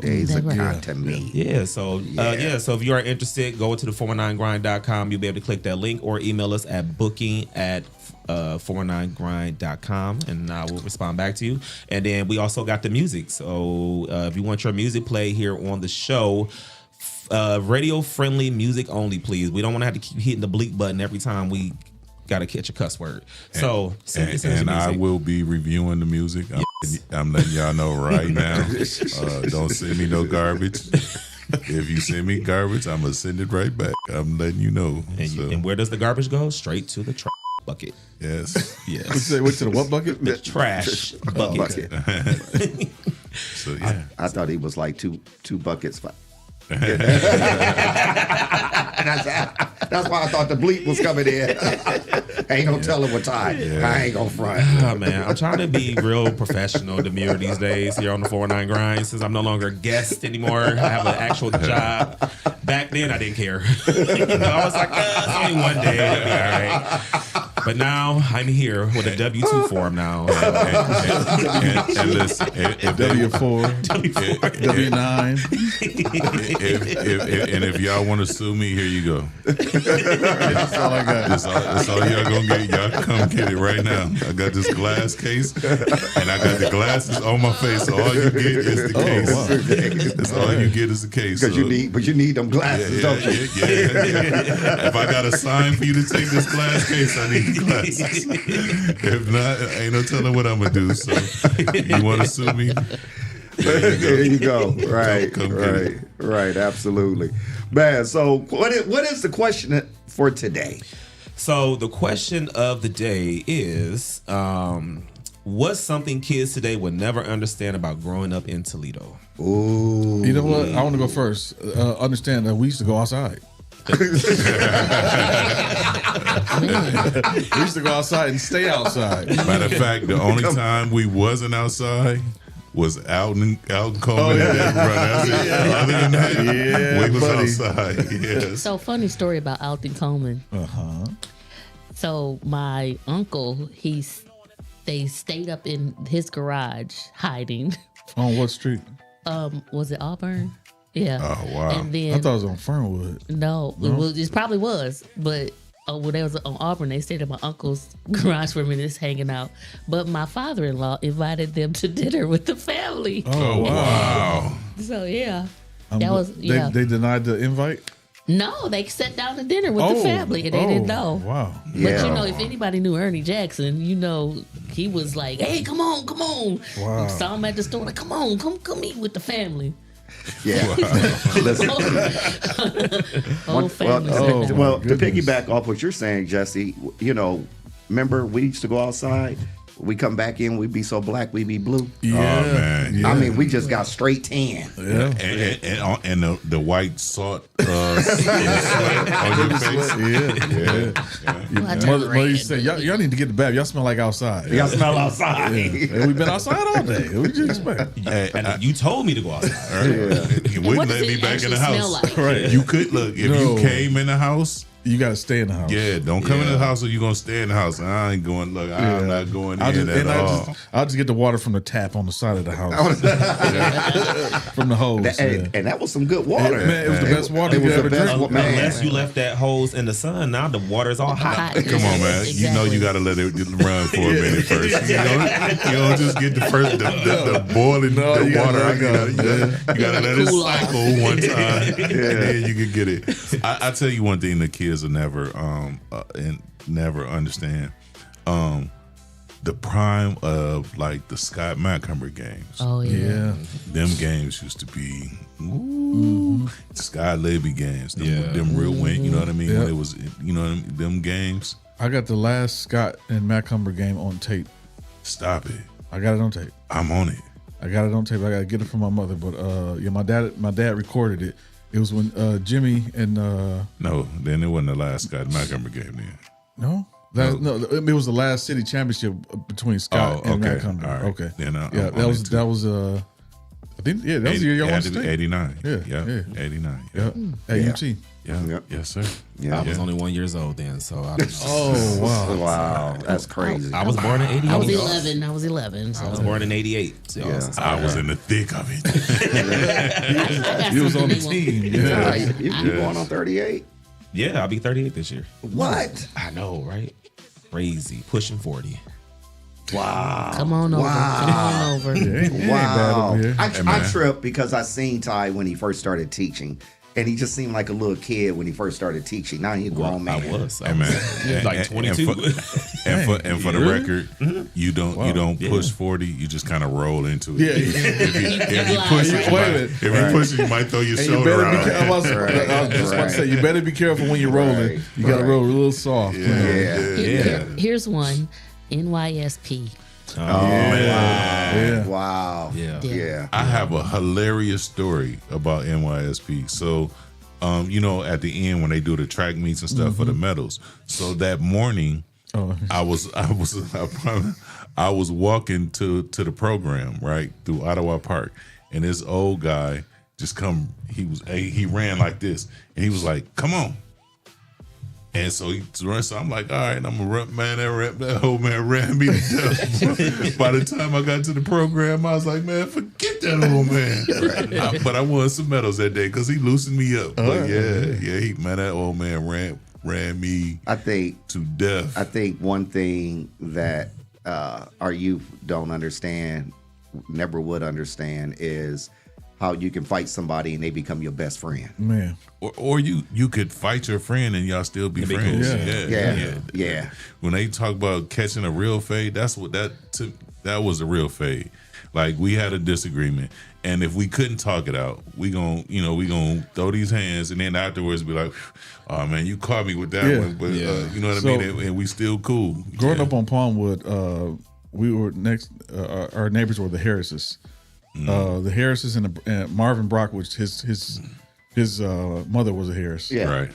if you are interested, go to the 419grind.com. You'll be able to click that link or email us at booking@419grind.com, and I will respond back to you. And then we also got the music. So if you want your music play here on the show, radio friendly music only, please. We don't want to have to keep hitting the bleep button every time we got to catch a cuss word. So and I will be reviewing the music. I'm letting y'all know right now. Don't send me no garbage. If you send me garbage, I'm gonna send it right back. I'm letting you know. And where does the garbage go? Straight to the trash bucket. Yes. What's to the what bucket? The trash bucket. So yeah, I thought he was like two buckets. That's why I thought the bleep was coming in. Ain't no telling what time. I ain't gonna front. Oh man, I'm trying to be real professional, demure these days here on the 419 grind since I'm no longer a guest anymore. I have an actual job. Back then, I didn't care. I was like, it's only one day. It'll be all right. But now I'm here with a W-2 form now. and listen, W-4, W-9. If y'all want to sue me, here you go. That's all I got. That's all y'all gonna get. Y'all come get it right now. I got this glass case, and I got the glasses on my face. So all you get is the case. Wow. That's all you get is the case. Because you need them glasses, don't you? Yeah. If I got a sign for you to take this glass case, I need the glasses. If not, ain't no telling what I'm gonna do. So you want to sue me? There you go. Right, Come right. Absolutely, man. So what is the question for today? So the question of the day is, what's something kids today would never understand about growing up in Toledo? Ooh. You know what? I want to go first. Understand that we used to go outside. We used to go outside and stay outside. Matter of fact, the only time we wasn't outside was out in Coleman and run out. Other than that, we was outside. Yes. So funny story about Alton Coleman. So my uncle, they stayed up in his garage hiding. On what street? Was it Auburn? Yeah. Oh wow. And then I thought it was on Fernwood. No? It probably was, but when they was on Auburn, they stayed at my uncle's garage for a minute, just hanging out. But my father-in-law invited them to dinner with the family. Oh wow. So yeah, They denied the invite. No, they sat down to dinner with the family and they didn't know. Wow. But if anybody knew Ernie Jackson, he was like, "Hey, come on." Wow. Saw him at the store, like, "Come on, come eat with the family." Yeah. Whole family. Well, to piggyback off what you're saying, Jesse, remember we used to go outside. We come back in, we be so black, we be blue. Yeah. Oh man. I mean, we just got straight tan. Yeah. And the white salt sweat on your face. Mother used to say, y'all need to get the bath. Y'all smell like outside. Y'all smell outside. And we've been outside all day. What you expect? And you told me to go outside. You wouldn't let me back in the house. Right. You could look if you came in the house you got to stay in the house. Yeah, don't come in the house or you gonna stay in the house. I ain't going. Look, I'm not going in at all. I'll just get the water from the tap on the side of the house, from the hose. And that was some good water. Man, it was the best water you ever drank. Unless you left that hose in the sun, now the water's all hot. Come on, man. Exactly. You know you got to let it run for a minute first. You don't just get the first the boiling the water. You got to let it cycle one time, and then you can get it. I tell you one thing: the kids will never and never understand. The prime of like the Scott Macumber games. Oh yeah. Them games used to be Scott Libby games. Them real win. You know what I mean? Yep. When it was, you know, them games. I got the last Scott and Macumber game on tape. Stop it. I got it on tape. I'm on it. I got it on tape. I got to get it from my mother, but my dad recorded it. It was when Jimmy and No, then it wasn't the last Scott Macumber game then. No, it was the last city championship between Scott and Macumber. All right. Okay, Then that was I think that was the year y'all won state. 89. Yeah, 89. Yeah, at UT. Yeah. Yes, sir. I was only 1 year old then, so I don't know. Oh wow, Wow, that's crazy. I was born in 88. I was 11. So. I was born in 88. So I was in the thick of it. You was on the team. Yeah. You going on 38? Yeah, I'll be 38 this year. What? I know, right? Crazy. Pushing 40. Wow. Come on over. Come on over. Wow. Hey, I tripped because I seen Ty when he first started teaching. And he just seemed like a little kid when he first started teaching. Now he's a grown man. I was man. like 22. And for the record, you don't push 40. You just kind of roll into it. Yeah. If you push it, you might throw your shoulder out. I was just about to say, you better be careful when you're rolling. You got to roll a little soft. Here's one. NYSP. Oh, man. Wow. Yeah. I have a hilarious story about NYSP. So, at the end when they do the track meets and stuff for the medals. So that morning, I was walking to the program right through Ottawa Park, and this old guy just come. He ran like this, and he was like, "Come on." And so I'm like, all right, I'm a rep man. That old man ran me to death. By the time I got to the program, I was like, man, forget that old man. But I won some medals that day because he loosened me up. But that old man ran me to death. I think one thing that our youth don't understand, never would understand, is how you can fight somebody and they become your best friend. Man. Or you could fight your friend and y'all still be friends. Yeah. When they talk about catching a real fade, that was a real fade. Like we had a disagreement, and if we couldn't talk it out, we gonna throw these hands, and then afterwards be like, "Oh man, you caught me with that one." But you know what I mean? And we still cool. Growing up on Palmwood, we were next. Our neighbors were the Harrises. The Harrises and Marvin Brock, which his mother was a Harris. Yeah. Right.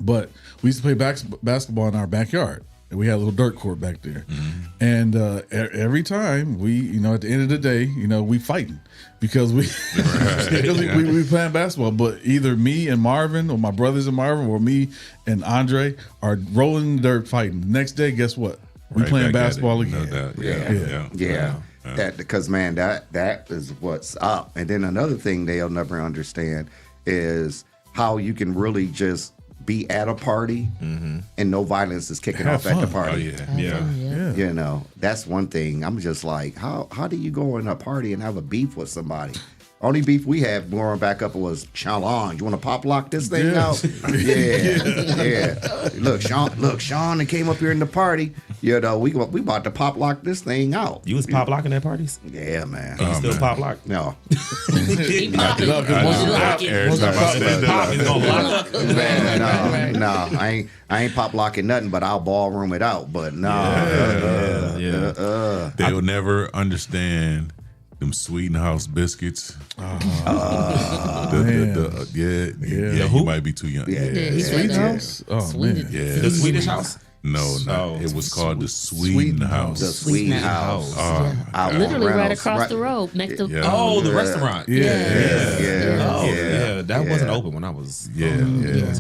But we used to play basketball in our backyard. And we had a little dirt court back there. And every time we, at the end of the day, we fighting because we playing basketball. But either me and Marvin or my brothers and Marvin or me and Andre are rolling in the dirt fighting. The next day, guess what? We playing basketball again. No doubt. Yeah. That because man, that is what's up. And then another thing they'll never understand is how you can really just be at a party and no violence is kicking off at the party. Oh, yeah. That's one thing. I'm just like, how do you go in a party and have a beef with somebody? Only beef we had going back up was challenge. You want to pop lock this thing out? Yeah. Look, Sean that came up here in the party. We about to pop lock this thing out. You was pop locking at parties? Yeah, man. You still pop lock? No. Keep popping. Every time I stand up, He's gonna lock up. Man, no. I ain't pop locking nothing, but I'll ballroom it out. But no. They'll never understand them Sweetenhouse biscuits. You might be too young. Yeah. Sweetenhouse? Oh, man. Yeah. The Swedish house? No, it was called the Sweden House. The Sweden House. Literally right across the road next to. Oh, the restaurant. Yeah. That wasn't open when I was. You missed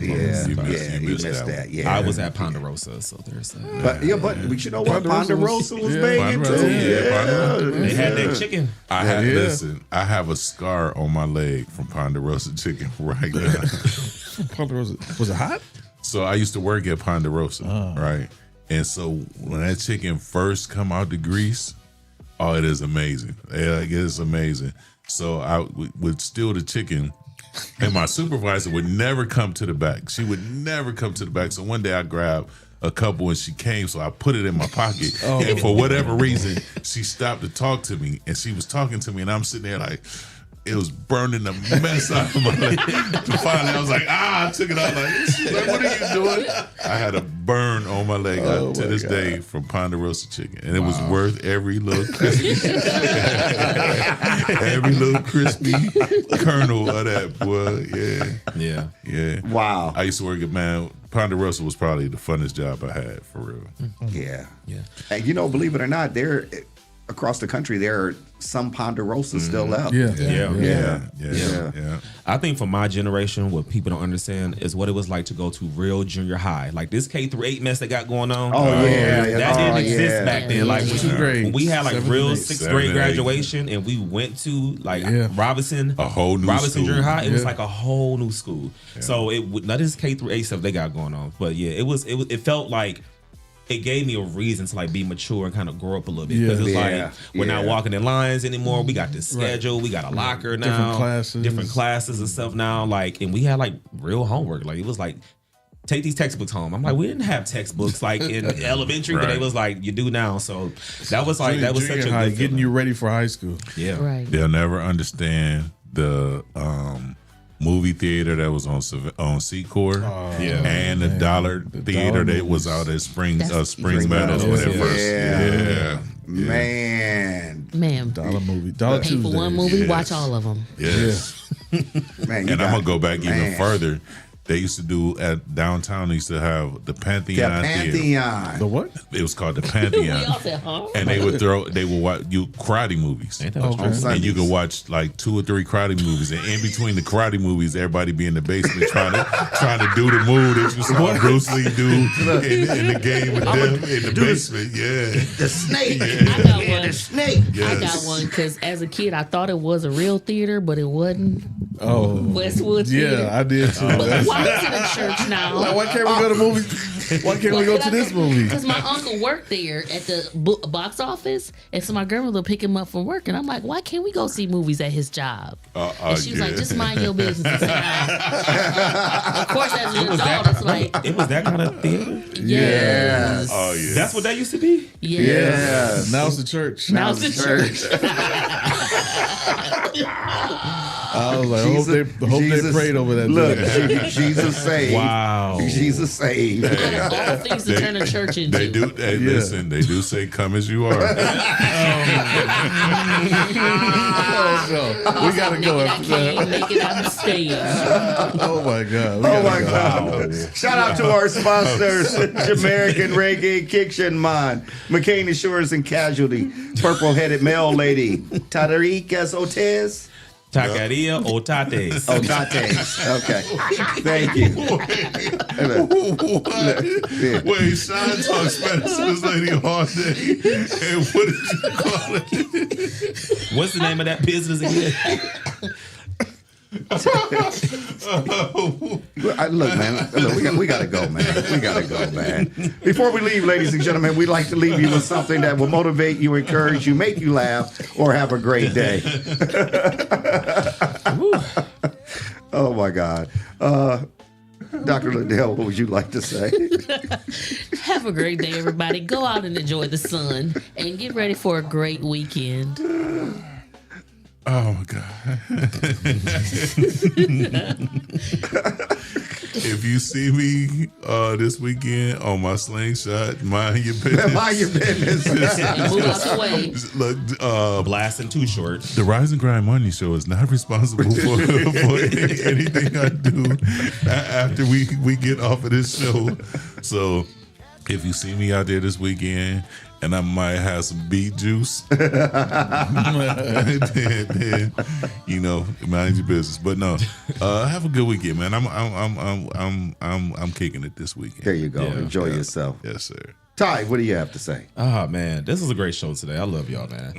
that. Yeah, I was at Ponderosa, so there's that. But you know what? Ponderosa was banging too. They had that chicken. Listen, I have a scar on my leg from Ponderosa chicken right now. Ponderosa, was it hot? So I used to work at Ponderosa, right? And so when that chicken first come out the grease, it is amazing. It is amazing. So I would steal the chicken, and my supervisor would never come to the back. She would never come to the back. So one day I grabbed a couple and she came, so I put it in my pocket. And for whatever reason, she stopped to talk to me, and she was talking to me, and I'm sitting there like, it was burning the mess out of my leg. Finally, I was like, I took it out. Like, what are you doing? I had a burn on my leg to this day from Ponderosa chicken, and it was worth every little crispy, kernel of that, boy. Yeah. Wow. I used to work at Ponderosa was probably the funnest job I had, for real. Yeah. And believe it or not, across the country, there are some Ponderosas still left. Yeah. I think for my generation, what people don't understand is what it was like to go to real junior high. Like this K through 8 mess that got going on. That didn't exist back then. Like when we had like real 6th grade graduation, and we went to like Robinson, a whole new school. Junior High. It was like a whole new school. So not this K through 8 stuff they got going on, but it felt like. It gave me a reason to like be mature and kind of grow up a little bit, because it's like we're not walking in lines anymore. We got this schedule, we got a locker now, different classes and stuff now. Like, and we had like real homework. Like it was like, take these textbooks home. I'm like, we didn't have textbooks like in elementary, but it was like you do now. So that was like such a good getting you ready for high school. Yeah, right. They'll never understand the movie theater that was on Secor, and the Dollar Theater that was out at Springs Meadows when it first. Man, Dollar movie, pay for one movie, watch all of them. Yes. Man, and I'm gonna go back even further. They used to do at downtown. They used to have the Pantheon. Theater. The what? It was called the Pantheon. And they would watch you karate movies. And you could watch like 2 or 3 karate movies. And in between the karate movies, everybody be in the basement trying to do the move that you saw Bruce Lee do in the game with them in the basement. The snake. I got one. The snake. I got one because as a kid, I thought it was a real theater, but it wasn't. Westwood Theater. Yeah, I did too. Why is it a church now? Like, why can't we go to movies? Why can't we go to this movie? Because my uncle worked there at the box office, and so my grandmother would pick him up from work, and I'm like, why can't we go see movies at his job? And she was like, just mind your business. And of course, as an adult, it's like it was that kind of theater. Yes. Oh yeah. That's what that used to be. Yes. Now it's the church. Now it's the church. I was like, hope they prayed over that. Look, Jesus saved. Wow. Jesus saved. All things to turn a church into. They do. Listen, they do say, "Come as you are." We gotta go. I can't make it on the stage. Oh my God. God. Shout out to our sponsors, Jamaican Reggae Kiction Man, McCain Insurance and Casualty, Purple Headed Mail Lady, Tadaricas Otes. Taqueria Otates. Otates. Okay. Thank you. Wait, Sean talks Spanish to this lady all day. And what did you call it? What's the name of that business again? Look, man. Look, we gotta go, man. We gotta go, man. Before we leave, ladies and gentlemen, we'd like to leave you with something that will motivate you, encourage you, make you laugh, or have a great day. Oh my God. Dr. Liddell, what would you like to say? Have a great day, everybody. Go out and enjoy the sun and get ready for a great weekend. Oh my God. If you see me this weekend on my slingshot, mind your business. Mind your business. Move out the way. Look, blasting too short. The Rise and Grind Money Show is not responsible for anything I do after we get off of this show. So if you see me out there this weekend and I might have some beet juice, then, you know, mind your business. But no, have a good weekend, man. I'm kicking it this weekend. There you go. Enjoy yourself. Yes, sir. Ty, what do you have to say? Oh man, this is a great show today. I love y'all, man.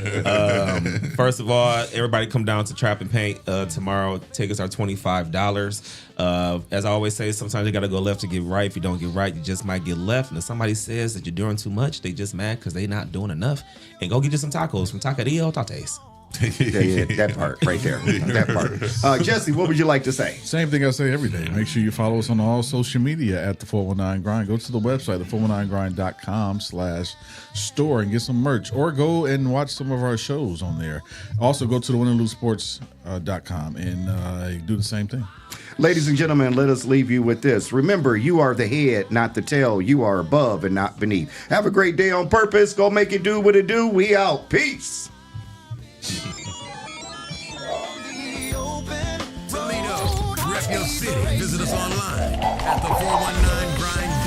First of all, everybody come down to Trap and Paint tomorrow. Tickets are $25. As I always say, sometimes you gotta go left to get right. If you don't get right, you just might get left. And if somebody says that you're doing too much, they just mad because they not doing enough. And go get you some tacos from Taqueria Tates. Yeah, that part right there. That part. Jesse, what would you like to say? Same thing I say every day. Make sure you follow us on all social media at the 419 Grind. Go to the website, the419grind.com/store and get some merch, or go and watch some of our shows on there. Also, go to the winandlosesports.com and do the same thing. Ladies and gentlemen, let us leave you with this. Remember, you are the head, not the tail. You are above and not beneath. Have a great day on purpose. Go make it do what it do. We out. Peace. Toledo, rep your city. Visit us online at the419grind.com.